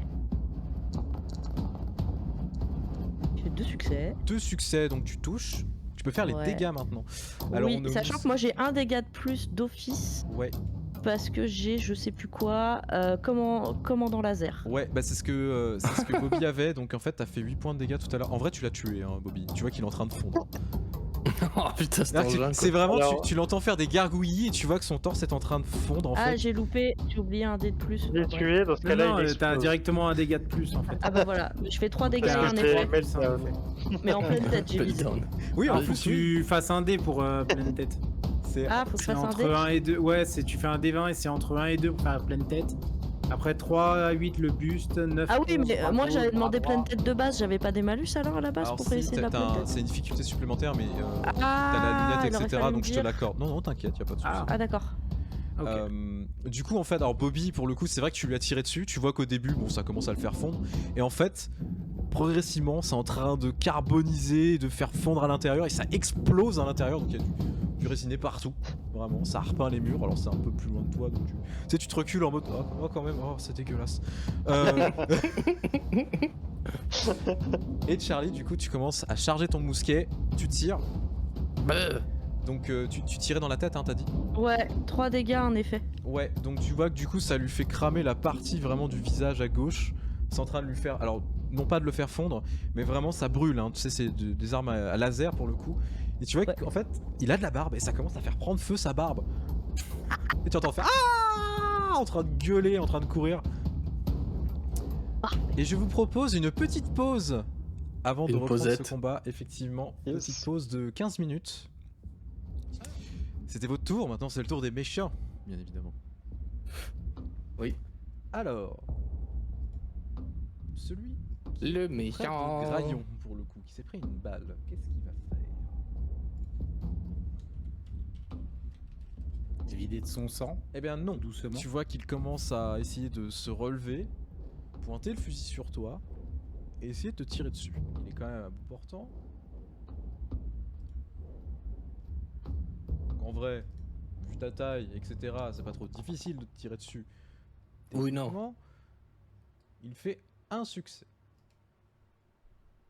J'ai 2 succès. 2 succès, donc tu touches. Tu peux faire les Ouais. dégâts maintenant. Oui, on est sachant obligé- que moi j'ai un dégât de plus d'office Ouais, parce que j'ai je sais plus quoi, commandant laser. ouais, bah c'est ce que Bobby avait, donc en fait t'as fait 8 points de dégâts tout à l'heure. En vrai tu l'as tué, hein, Bobby. Tu vois qu'il est en train de fondre. Oh putain, c'est Là, engin, c'est quoi. vraiment, Alors- tu l'entends faire des gargouillis et tu vois que son torse est en train de fondre en Ah, fait. j'ai loupé, j'ai oublié un dé de plus. Il est Pardon. tué, dans ce Non, cas-là, non, il t'as explose. directement un dégât de plus en fait. Ah bah voilà, je fais 3 dégâts et Parce un que c'est effet, meltdown. mais en pleine tête j'ai visé. Meltdown. Oui, en Alors, faut plus, que tu fasses un dé pour pleine tête. c'est Ah, faut que je C'est fasse un entre dé. 1 et 2. Ouais, tu fais un D20 et c'est entre 1 et 2 pour faire pleine tête. Après 3 à 8 le buste, 9. Ah oui, mais moi j'avais demandé pleine tête. tête de base, j'avais pas des malus alors à la base Alors pour si, essayer de la pleine tête. c'est une difficulté supplémentaire, mais t'as la Ah, lunette, il aurait etc. fallu Donc me je te dire. l'accorde. Non, non, t'inquiète, y a pas de souci. Ah d'accord. Ok. Du coup, en fait, alors Bobby, pour le coup, c'est vrai que tu lui as tiré dessus. Tu vois qu'au début, bon, ça commence à le faire fondre. Et en fait, progressivement, c'est en train de carboniser, de faire fondre à l'intérieur. Et ça explose à l'intérieur. Donc il y a du résiné partout. Vraiment, ça repeint les murs. Alors c'est un peu plus loin de toi. Donc tu sais, tu te recules en mode oh quand même, oh, c'est dégueulasse. Et Charlie, du coup, tu commences à charger ton mousquet. Tu tires. Bah, Donc tu tirais dans la tête, hein, t'as dit? Ouais, 3 dégâts en effet. Ouais, donc tu vois que du coup ça lui fait cramer la partie vraiment du visage à gauche. C'est en train de lui faire, alors non pas de le faire fondre, mais vraiment ça brûle, hein. Tu sais c'est des armes à laser pour le coup. Et tu vois Ouais. qu'en fait il a de la barbe et ça commence à faire prendre feu sa barbe. Et tu entends faire ah en train de gueuler, en train de courir. Et je vous propose une petite pause avant de Une reprendre pausette. ce combat, effectivement. Yes. Petite pause de 15 minutes. C'était votre tour, maintenant c'est le tour des méchants, bien évidemment. Oui. Alors, celui le près méchant. de Graillon, pour le coup, qui s'est pris une balle, qu'est-ce qu'il va faire? Vider de son sang, Eh bien non, doucement. tu vois qu'il commence à essayer de se relever, pointer le fusil sur toi, et essayer de te tirer dessus. Il est quand même à bout portant. Donc en vrai, vu ta taille, etc., c'est pas trop difficile de te tirer dessus. Oui, non. Techniquement, il fait un succès.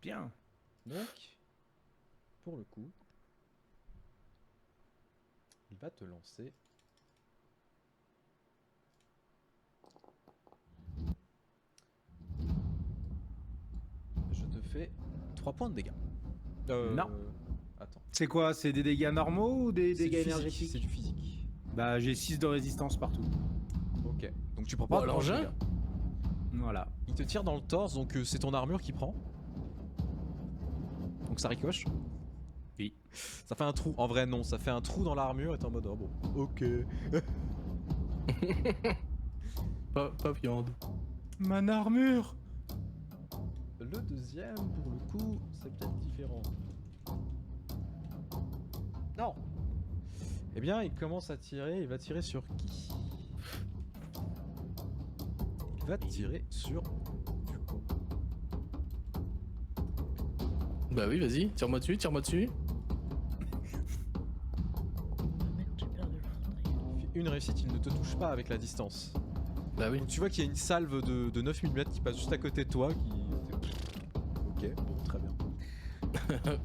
Bien. Donc, pour le coup, il va te lancer. Je te fais 3 points de dégâts. Non. Attends. C'est quoi? C'est des dégâts normaux ou des C'est du dégâts physique, énergétiques? c'est du physique. Bah j'ai 6 de résistance partout. Ok. Donc tu prends Bon, pas de l'engin dégâts. Voilà. Il te tire dans le torse, donc c'est ton armure qui prend. Donc ça ricoche. Oui. Ça fait un trou. En vrai, non, ça fait un trou dans l'armure et t'es en mode oh bon, ok. Pas viande. Man armure. Le deuxième, pour le coup, c'est peut-être différent. Non. Eh bien, il commence à tirer. Il va tirer sur qui? Il va tirer sur Duco. Bah oui, vas-y, tire-moi dessus, tire-moi dessus. Merde, j'ai perdu le fondrier. Il fait une réussite, il ne te touche pas avec la distance. Bah oui. Donc tu vois qu'il y a une salve de 9 mm qui passe juste à côté de toi qui... Ok, bon, très bien.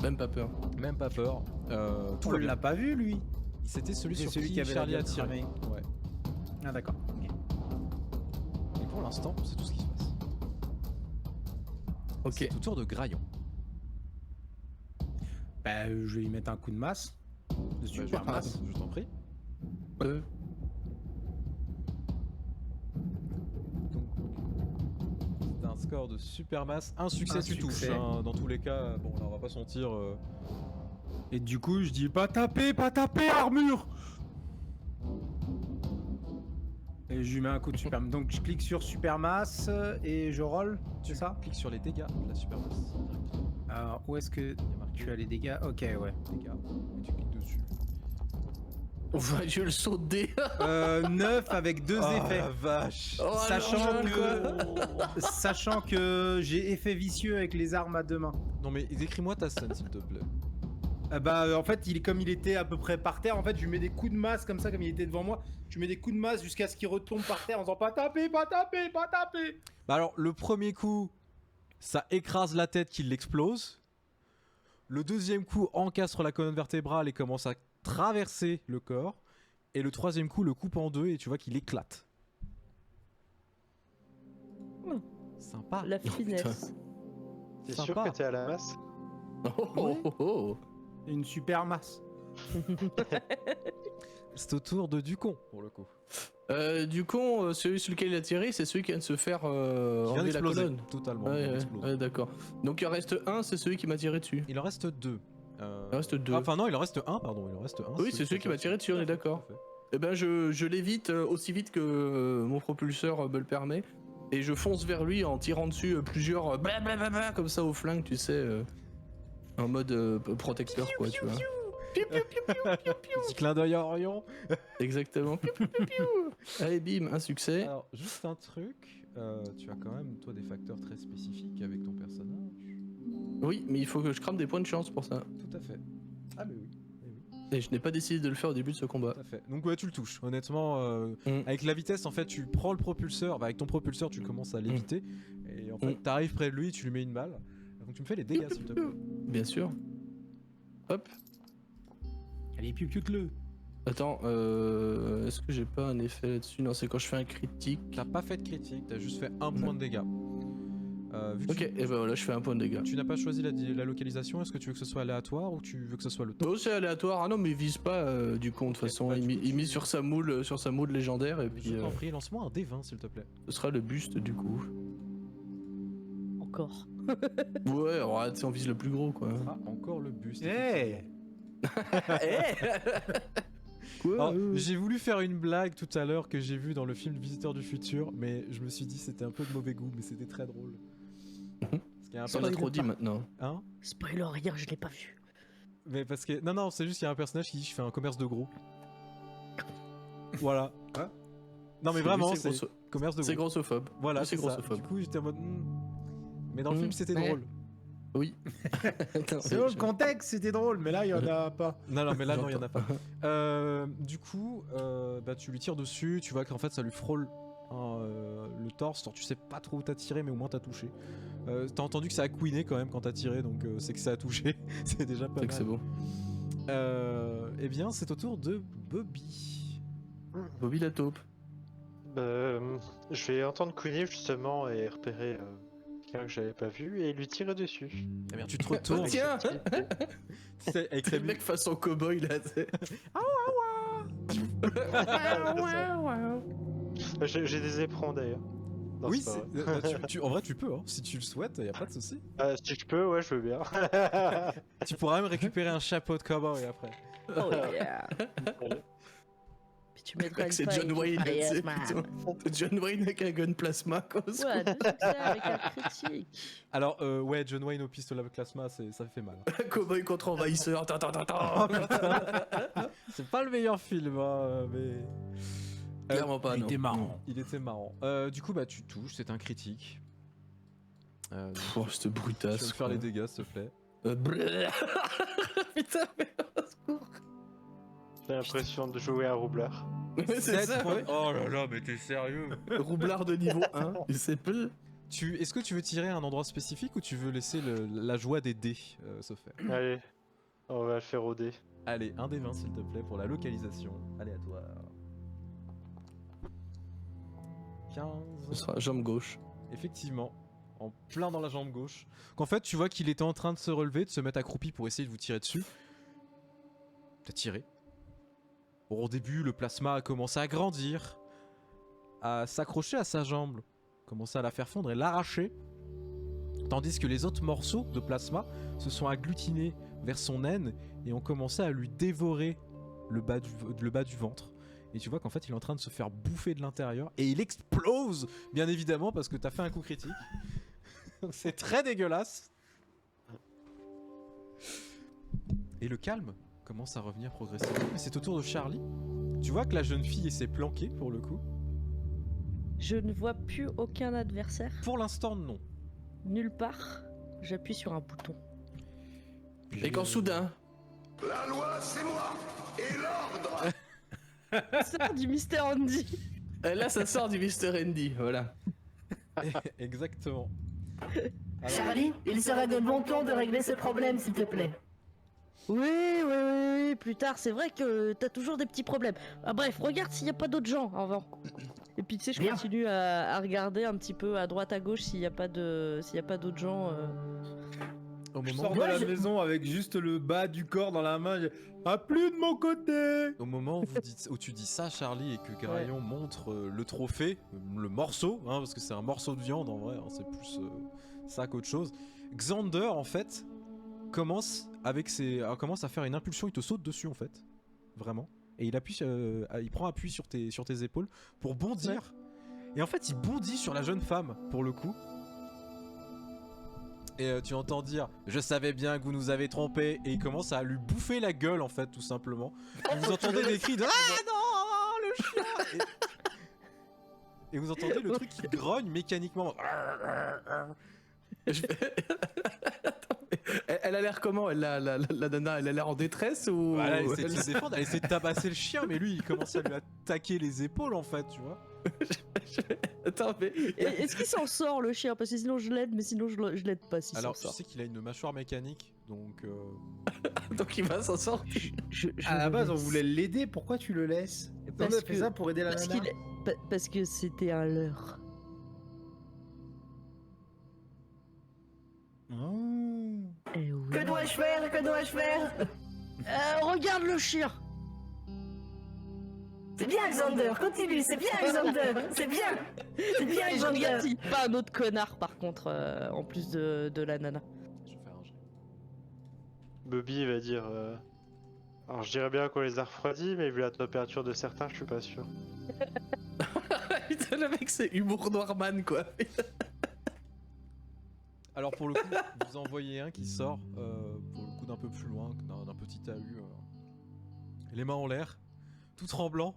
Même pas peur. Même pas peur. Tout On va bien. l'a pas vu lui. C'était celui C'est sur celui qui qui avait Charlie la a gueule tiré. cramée. Ouais. Ah d'accord. Ok. Et pour l'instant, c'est tout ce qui se passe. Ok. C'est au tour de Graillon. Bah je vais lui mettre un coup de masse. De super Bah, masse. je t'en prie. Donc, c'est un score de super masse. Un succès, Un tu touches. succès. Hein. Dans tous les cas, bon, là, on va pas se mentir. Et du coup je dis pas taper armure. Et je lui mets un coup de super. Donc je clique sur super masse et je roll. C'est ça? Clique sur les dégâts de la super masse. Alors où est-ce que Il y a marqué tu as les dégâts? Ok ouais. dégâts. Et tu cliques dessus. Ouais, je le saute dé. 9 avec 2 effets. la vache. Oh, Sachant alors, que, sachant que j'ai effet vicieux avec les armes à deux mains. Non mais décris-moi ta scène s'il te plaît. En fait, comme il était à peu près par terre, en fait, je lui mets des coups de masse comme ça, comme il était devant moi. Je lui mets des coups de masse jusqu'à ce qu'il retombe par terre en disant pas taper, pas taper, pas taper. Bah alors le premier coup, ça écrase la tête qui l'explose. Le deuxième coup encastre la colonne vertébrale et commence à traverser le corps. Et le troisième coup le coupe en deux et tu vois qu'il éclate. Sympa. La finesse. T'es Sympa. sûr que t'es à la masse? Oh. Une super masse. C'est au tour de Ducon pour le coup. Du coup, celui sur lequel il a tiré, c'est celui qui vient de se faire Qui vient enlever la d'exploser. colonne. Totalement. Ouais, il ouais, explose. ouais, d'accord. Donc il en reste un, c'est celui qui m'a tiré dessus. Il en reste deux. Il en reste deux. Enfin non, il en reste un, pardon. Il en reste un. Oui, c'est celui qui m'a tiré dessus, on est d'accord. Tout à fait. Eh ben, je l'évite aussi vite que mon propulseur me le permet. Et je fonce vers lui en tirant dessus plusieurs blablabla comme ça au flingue, tu sais. En mode protecteur, quoi, tu vois. Petit clin d'œil à Orion. Exactement. Piou, piou, piou, piou. Allez, bim, un succès. Alors, juste un truc. Tu as quand même, toi, des facteurs très spécifiques avec ton personnage. Oui, mais il faut que je crame des points de chance pour ça. Tout à fait. Ah, mais oui. Et je n'ai pas décidé de le faire au début de ce combat. Tout à fait. Donc, ouais, tu le touches. Honnêtement, Mm. avec la vitesse, en fait, tu prends le propulseur. Bah, avec ton propulseur, tu commences à l'éviter. Et en fait, t'arrives près de lui, tu lui mets une balle. Donc, tu me fais les dégâts, s'il te plaît. Bien sûr. Hop. Allez, piou-piou-le. Attends, est-ce que j'ai pas un effet là-dessus? Non, c'est quand je fais un critique. T'as pas fait de critique, t'as juste fait un point de dégâts. Vu que Ok, et ben voilà, je fais un point de dégâts. tu n'as pas choisi la localisation, est-ce que tu veux que ce soit aléatoire ou tu veux que ce soit le temps? Oh, c'est aléatoire. Ah non, mais il vise pas du coup, de toute façon. bah, il du coup, mise sur sa moule légendaire et puis Je t'en prie, lance-moi un D20 s'il te plaît. ce sera le buste du coup. Encore. Ouais, alors, tu sais, on vise le plus gros quoi. Ah, encore le buste. Hey. Quoi Alors, j'ai voulu faire une blague tout à l'heure que j'ai vue dans le film Visiteur du futur, mais je me suis dit c'était un peu de mauvais goût, mais c'était très drôle. Parce qu'il y a un Ça l'a personnage... trop dit maintenant. Hein? Spoiler, rien, je l'ai pas vu. Mais parce que... Non, c'est juste qu'il y a un personnage qui dit je fais un commerce de gros. Voilà. Hein? Non mais C'est- vraiment, c'est c'est grosso- commerce de C'est gros. grossophobe. Voilà, Oui, c'est c'est ça. grossophobe. Du coup, j'étais en mode... Mais dans le Mm. film, c'était Ouais. drôle. Oui. C'est le contexte, c'était drôle, mais là, il y en a pas. Non, mais là, non, il y en a pas. Du coup, bah, tu lui tires dessus, tu vois qu'en fait, ça lui frôle le torse. Alors, tu sais pas trop où t'as tiré, mais au moins t'as touché. T'as entendu que ça a couiné quand même quand t'as tiré, donc c'est que ça a touché. C'est déjà pas C'est que c'est mal. bon. Eh bien, c'est au tour de Bobby. Bobby la taupe. Je vais entendre couiner justement et repérer quelqu'un que j'avais pas vu et lui tirer dessus. Eh bien, tu te retournes. Tiens C'est avec C'est la le mec façon cowboy là. J'ai des éperons d'ailleurs. Non, Oui, c'est pas vrai. en vrai, tu peux, hein, si tu le souhaites, y a pas de souci. Si je peux, ouais, je veux bien. Tu pourras même récupérer un chapeau de cowboy après. Oh yeah. Puis tu mettras une C'est paille John Wayne, qui fait, c'est yes, man. John Wayne avec un gun plasma quoi. Ouais, deux succès avec un critique. Alors, ouais, John Wayne au pistolet plasma, ça fait mal. Cowboy contre envahisseur. Ta, ta, ta, ta. Oh putain. C'est pas le meilleur film, hein, mais... Clairement pas, non. C'était marrant. Il était marrant. Du coup, bah, tu touches, c'est un critique. Oh, cette Tu vas brutasse. me faire les dégâts, s'il te plaît. Putain, mais au secours. J'ai l'impression de jouer à Roublard. C'est ça, ouais. Oh là là, mais t'es sérieux? Roublard de niveau 1, il sait peu. Est-ce que tu veux tirer à un endroit spécifique ou tu veux laisser la joie des dés se faire? Allez, on va le faire au dé. Allez, un des 20 s'il te plaît pour la localisation. Aléatoire. 15. Ce sera jambe gauche. Effectivement, en plein dans la jambe gauche. Qu'en fait, tu vois qu'il était en train de se relever, de se mettre accroupi pour essayer de vous tirer dessus. T'as tiré. Bon, au début, le plasma a commencé à grandir, à s'accrocher à sa jambe, commencer à la faire fondre et l'arracher. Tandis que les autres morceaux de plasma se sont agglutinés vers son aine et ont commencé à lui dévorer le bas du ventre. Et tu vois qu'en fait il est en train de se faire bouffer de l'intérieur et il explose, bien évidemment, parce que t'as fait un coup critique. Donc c'est très dégueulasse. Et le calme commence à revenir progressivement. Et c'est au tour de Charlie. Tu vois que la jeune fille s'est planquée pour le coup. Je ne vois plus aucun adversaire. Pour l'instant, non. Nulle part. J'appuie sur un bouton. Et quand soudain, La loi, c'est moi. Et l'ordre. Ça du Mr. Andy. là ça sort du Mr. Andy, voilà. Exactement. Alors, Charlie, il serait de bon ton de régler ce problème, s'il te plaît. Oui, plus tard, c'est vrai que t'as toujours des petits problèmes. Ah, bref, regarde s'il n'y a pas d'autres gens avant. Et puis tu sais, je Bien. continue à regarder un petit peu à droite à gauche s'il n'y a pas d'autres gens. au Je moment sors de la maison avec juste le bas du corps dans la main. Ah, plus de mon côté. Au moment où tu dis ça, Charlie, et que Graillon montre le trophée, le morceau, hein, parce que c'est un morceau de viande en vrai, hein, c'est plus ça qu'autre chose. Xander, en fait, commence à faire une impulsion, il te saute dessus en fait, vraiment, et il prend appui sur tes épaules pour bondir. Et en fait, il bondit sur la jeune femme pour le coup. Et tu entends dire « Je savais bien que vous nous avez trompés » et il commence à lui bouffer la gueule en fait, tout simplement. Et vous entendez des cris de « Ah non, le chien !» et vous entendez le truc qui grogne mécaniquement. Attends, mais elle a l'air comment, la nana, elle a l'air en détresse ou... Voilà, elle essaie de se défendre, elle essaie de tabasser le chien, mais lui il commence à lui attaquer les épaules en fait, tu vois. Attends, mais... Est-ce qu'il s'en sort le chien? Parce que sinon je l'aide, mais sinon je l'aide pas s'il s'en Alors tu sort. sais qu'il a une mâchoire mécanique, donc... Donc il va s'en sortir. À la base, on le laisse. voulait l'aider. Pourquoi tu le laisses? On a fait ça pour aider la parce nana. parce que c'était un leurre. Eh oui. Que dois-je faire? Que dois-je faire? Regarde le chien. C'est bien, Xander, continue, c'est bien, Xander, c'est bien. C'est bien, Et je regarde Xander. s'il y a pas un autre connard par contre, en plus de la nana. Je vais faire un jet. Bobby va dire. Alors je dirais bien qu'on les a refroidis, mais vu la température de certains, je suis pas sûr. Putain, le mec, c'est humour Norman, quoi. Alors pour le coup, vous en voyez un qui sort, pour le coup d'un peu plus loin, d'un petit talus, les mains en l'air, tout tremblant.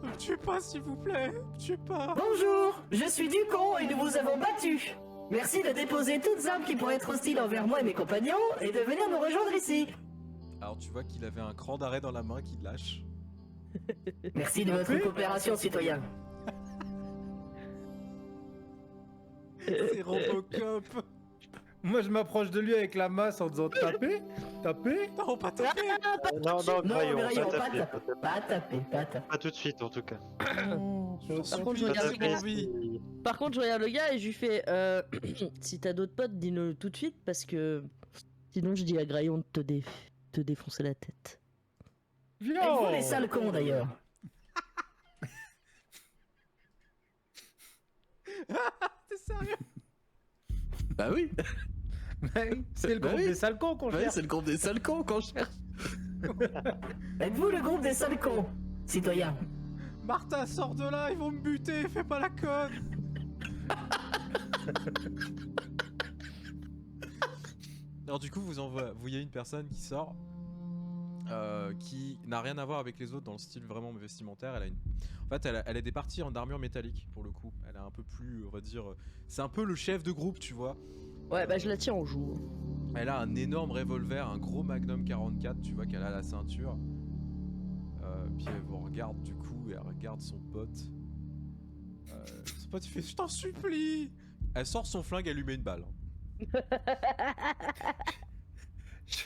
Ne me tuez pas s'il vous plaît, ne me tuez pas. Bonjour, je suis Ducon et nous vous avons battus. Merci de déposer toutes armes qui pourraient être hostiles envers moi et mes compagnons et de venir nous rejoindre ici. Alors tu vois qu'il avait un cran d'arrêt dans la main qu'il lâche. Merci de votre coopération, citoyen. C'est Robocop. Moi, je m'approche de lui avec la masse en disant taper, taper. Non, pas taper. Non, Non, Graillon, Graillon, pas pas taper, taper, pas taper, pas taper. pas tout de suite en tout cas. Par contre, je Pas regarde, taper, envie. par contre, je regarde le gars et je lui fais si t'as d'autres potes, dis-le tout de suite parce que sinon je dis à Graillon de te défoncer la tête. Êtes-vous les sales cons, d'ailleurs? T'es sérieux? Bah oui. C'est le Bah groupe oui. des sales cons qu'on Bah oui, cherche. c'est le groupe des sales cons qu'on cherche. Êtes-vous le groupe des sales cons, citoyen? Martha, sors de là, ils vont me buter, fais pas la conne. Alors du coup, vous voyez une personne qui sort, qui n'a rien à voir avec les autres dans le style vraiment vestimentaire. En fait, elle a des parties en armure métallique pour le coup. Elle a un peu plus, on va dire, c'est un peu le chef de groupe, tu vois. Ouais, bah je la tiens en joue. Elle a un énorme revolver, un gros Magnum 44, tu vois qu'elle a à la ceinture. Puis elle vous regarde du coup, et elle regarde son pote. Son pote il fait je t'en supplie. Elle sort son flingue, elle lui met une balle.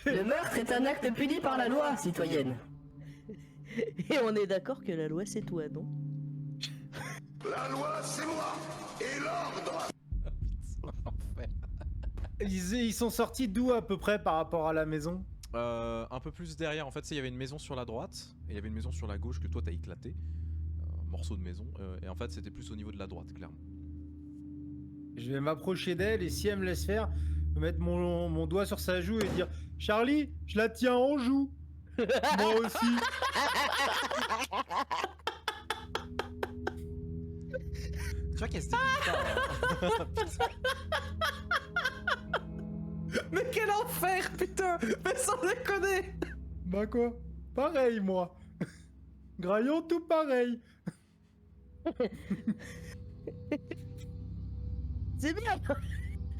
Le meurtre est un acte puni par la loi, citoyenne. Et on est d'accord que la loi c'est toi, non? La loi, c'est moi. Et l'ordre. Ils sont sortis d'où à peu près par rapport à la maison? Un peu plus derrière, en fait, il y avait une maison sur la droite et il y avait une maison sur la gauche que toi t'as éclaté. Un morceau de maison. Et en fait, c'était plus au niveau de la droite, clairement. Je vais m'approcher d'elle et si elle me laisse faire, je vais mettre mon doigt sur sa joue et dire Charlie, je la tiens en joue. Moi aussi. Tu vois qu'elle se dégoûte pas, Mais quel enfer, putain. Mais sans déconner. Bah quoi? Pareil, moi. Graillon, tout pareil. C'est bien.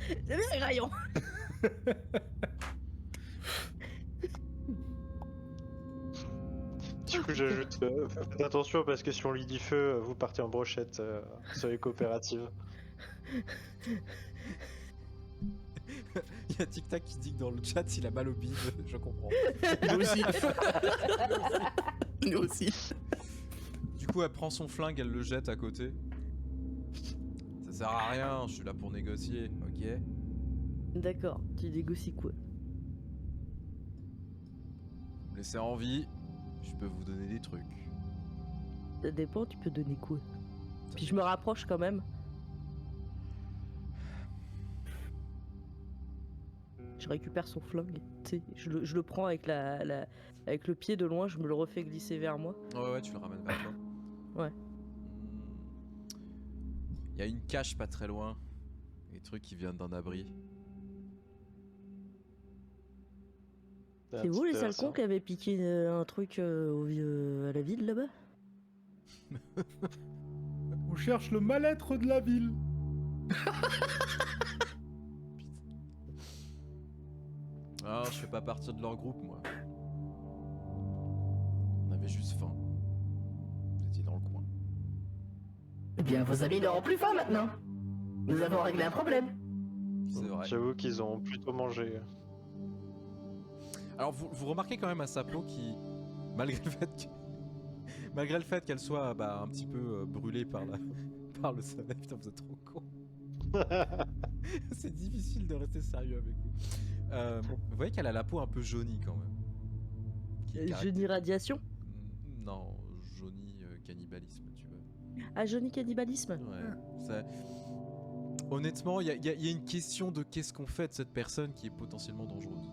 C'est bien, Graillon. Du coup, j'ajoute faites attention parce que si on lui dit feu, vous partez en brochette sur les coopératives. Il y a Tic Tac qui dit que dans le chat il a mal au bide, je comprends. Nous aussi. Nous aussi. Du coup, elle prend son flingue, elle le jette à côté. Ça sert à rien, je suis là pour négocier, ok? D'accord, tu négocies quoi? Vous me laissez en vie, je peux vous donner des trucs. Ça dépend, tu peux donner quoi? Puis je me rapproche quand même. Je récupère son flingue, tu sais, je le prends avec avec le pied de loin, je me le refais glisser vers moi. Ouais, tu le ramènes vers toi. Ouais. Il y a une cache pas très loin. Des trucs qui viennent d'un abri. C'est vous les sales cons qui avaient piqué un truc à la ville là-bas? On cherche le mal-être de la ville. Ah, je fais pas partie de leur groupe, moi. On avait juste faim. Vous étiez dans le coin. Eh bien, vos amis n'auront plus faim maintenant. Nous avons réglé un problème. C'est vrai. J'avoue qu'ils ont plutôt mangé. Alors, vous remarquez quand même à Saplo qui, malgré le fait qu'elle soit un petit peu brûlée par le soleil, putain, vous êtes trop con. C'est difficile de rester sérieux avec vous. Vous voyez qu'elle a la peau un peu jaunie quand même. Jaunie radiation? Non, jaunie cannibalisme, tu vois. Ah, jaunie cannibalisme? Ouais. Honnêtement, il y a une question de qu'est-ce qu'on fait de cette personne qui est potentiellement dangereuse.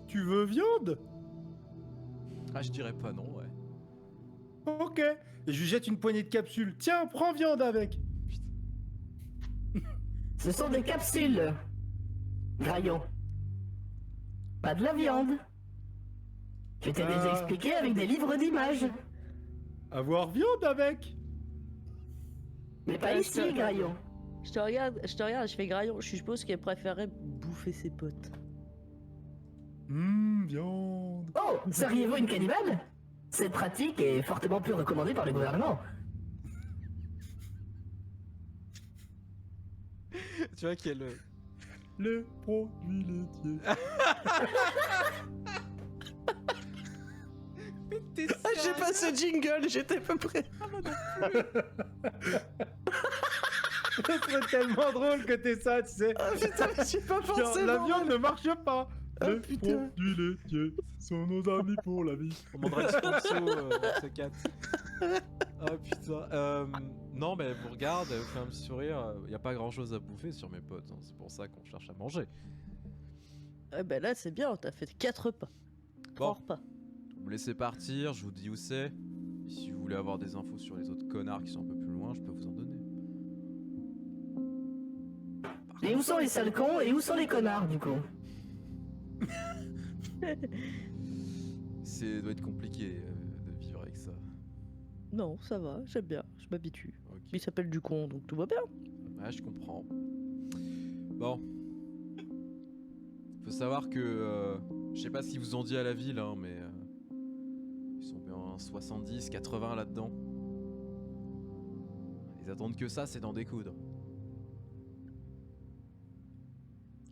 Tu veux viande? Ah, je dirais pas non, ouais. Ok. Et je lui jette une poignée de capsules. Tiens, prends viande avec. Ce sont des capsules. Graillon. Pas de la viande. Je t'ai déjà expliqué avec des livres d'images. Avoir viande avec. Mais pas ici, Graillon. Je te regarde, je fais Graillon. Je suppose qu'elle préférait bouffer ses potes. Viande. Oh, seriez-vous une cannibale? Cette pratique est fortement plus recommandée par le gouvernement. Tu vois qu'il y a Les produits laitiers. Ah, j'ai pas ce jingle, j'étais pas prêt. Ça serait tellement drôle que t'aies ça, tu sais. Ah putain, je suis pas Genre, forcément. la viande ne marche pas. Ah, Les putain. produits laitiers sont nos amis pour la vie. On demandera une sponsor, ces 4. Oh putain. Non, mais elle vous regarde, elle vous fait un petit sourire. Y a pas grand chose à bouffer sur mes potes, hein. C'est pour ça qu'on cherche à manger. Ah ben là c'est bien, t'as fait 4 repas. 3 repas. Vous me laissez partir, je vous dis où c'est. Et si vous voulez avoir des infos sur les autres connards qui sont un peu plus loin, je peux vous en donner. Et où sont les sales cons et où sont les connards, du coup? Ça doit être compliqué de vivre avec ça. Non, ça va, j'aime bien, je m'habitue. Ok. Il s'appelle du con, donc tout va bien. Ouais, je comprends. Bon. Faut savoir que... je sais pas si vous ont dit à la ville, hein, mais... ils sont bien 70, 80 là-dedans. Les Ils attendent que ça, c'est d'en découdre.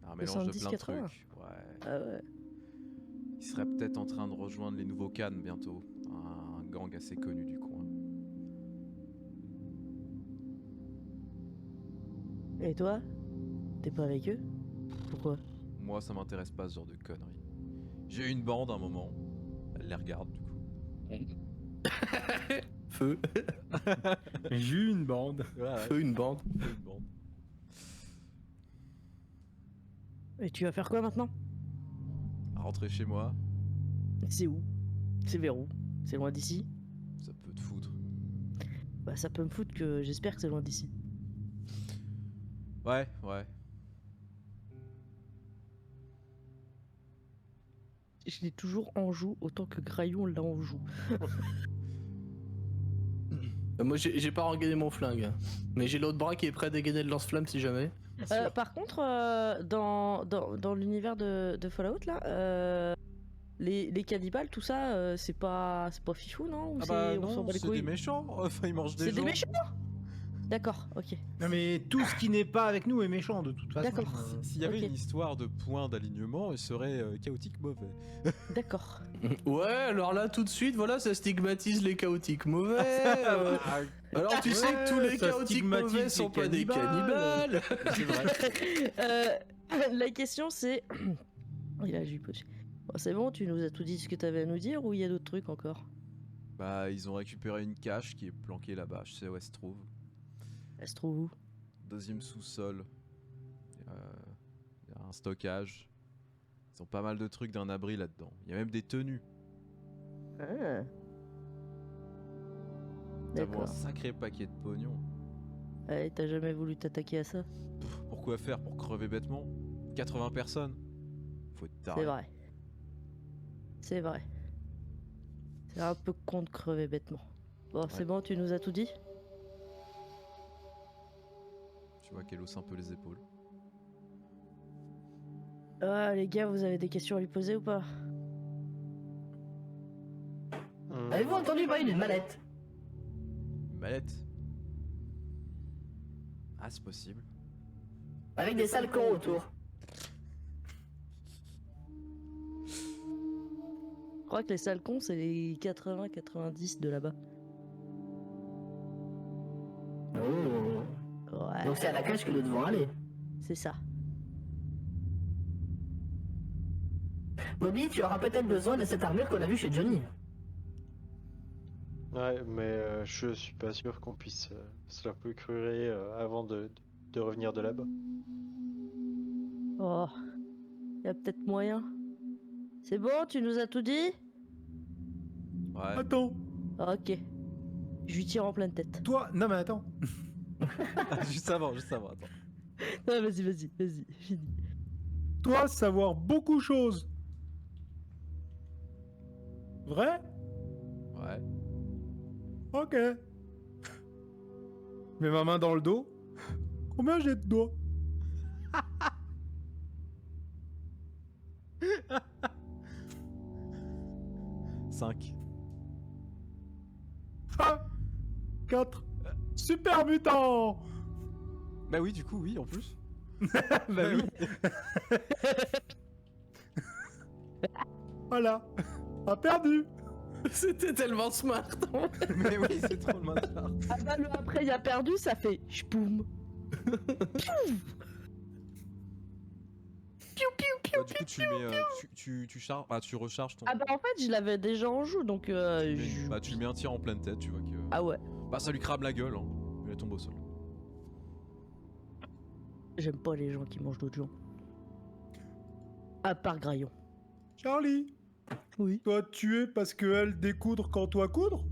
Un mélange de 70, plein de 80. trucs. Ouais. Ah ouais. Il serait peut-être en train de rejoindre les nouveaux Cannes bientôt. Un gang assez connu du coin. Et toi? T'es pas avec eux? Pourquoi? Moi, ça m'intéresse pas ce genre de conneries. J'ai eu une bande à un moment. Elle les regarde du coup. Feu. J'ai eu une bande. Ouais, Feu, une bande. une bande. Et tu vas faire quoi maintenant? Rentrer chez moi, C'est où? C'est vers où? C'est loin d'ici? ça peut te foutre. Bah ça peut me foutre que j'espère que c'est loin d'ici. Ouais, ouais. Je l'ai toujours en joue autant que Graillon l'a en joue. Moi, j'ai pas regagné mon flingue. Mais j'ai l'autre bras qui est prêt à dégainer le lance-flamme si jamais. Par contre, dans l'univers de Fallout là, les cannibales, tout ça, c'est pas fifou, non? Ou Ah bah on s'en non, bat les c'est couilles? des méchants. Enfin, ils mangent des C'est gens. des méchants? D'accord, ok. Non mais tout ce qui n'est pas avec nous est méchant de toute façon. D'accord. S'il y avait Ok. une histoire de points d'alignement, il serait chaotique mauvais. D'accord. Ouais, alors là, tout de suite, voilà, ça stigmatise les chaotiques mauvais. Alors tu sais que tous les ça chaotiques stigmatise mauvais les sont pas des cannibales. cannibales. C'est vrai. La question c'est... Il a la jupe aussi. Bon, c'est bon, tu nous as tout dit ce que t'avais à nous dire ou il y a d'autres trucs encore? Bah, ils ont récupéré une cache qui est planquée là-bas. Je sais où elle se trouve. Elle se trouve où? Deuxième sous-sol. Il y a un stockage. Ils ont pas mal de trucs d'un abri là-dedans. Il y a même des tenues. Ah. T'as un D'accord. sacré paquet de pognon. Ouais, t'as jamais voulu t'attaquer à ça? Pourquoi faire? Pour crever bêtement? 80 personnes? Faut être taré. C'est vrai. C'est vrai. C'est un peu con de crever bêtement. Bon, c'est bon, tu nous as tout dit? Tu vois qu'elle hausse un peu les épaules. Ah, les gars, vous avez des questions à lui poser ou pas? Avez-vous entendu parler d'une mallette? Une mallette? Ah, c'est possible. Avec des sales cons autour. Je crois que les sales cons, c'est les 80-90 de là-bas. Oh. Ouais, Donc c'est à la cage que nous devons aller. c'est ça. Bobby, tu auras peut-être besoin de cette armure qu'on a vue chez Johnny. Ouais, mais je suis pas sûr qu'on puisse se la procurer avant de revenir de là-bas. Oh, y a peut-être moyen. C'est bon, tu nous as tout dit? Ouais. Attends, Ok. Je lui tire en pleine tête. toi, non mais attends. juste avant, attends. Non, vas-y, finis. Toi, savoir beaucoup de choses. Vrai? Ouais. Ok. Mets ma main dans le dos. Combien j'ai de doigts? Cinq. 4. Super mutant. Bah oui, du coup, oui, en plus. Bah oui. Voilà. A perdu. C'était tellement smart. Mais oui, c'est trop le matin. Ah bah le après il a perdu, ça fait ch'poum. Bah, du coup, tu mets, tu charges, ah, tu recharges ton. Ah bah en fait je l'avais déjà en joue donc Bah, tu lui mets un tir en pleine tête, tu vois que. Ah ouais, Bah, ça lui crame la gueule, hein. Il tombe au sol. j'aime pas les gens qui mangent d'autres gens. À part Graillon. Charlie, Oui. toi tuer parce que elle découdre quand toi coudre?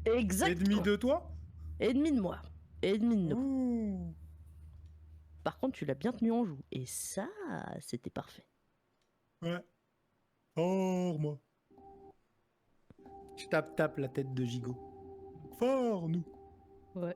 Exactement. Ennemi de toi? Ennemi de moi. Ennemi de nous. Ouh. Par contre tu l'as bien tenu en joue. Et ça, c'était parfait. Ouais. Fort, moi. Je tape la tête de gigot. Fort, nous. Ouais.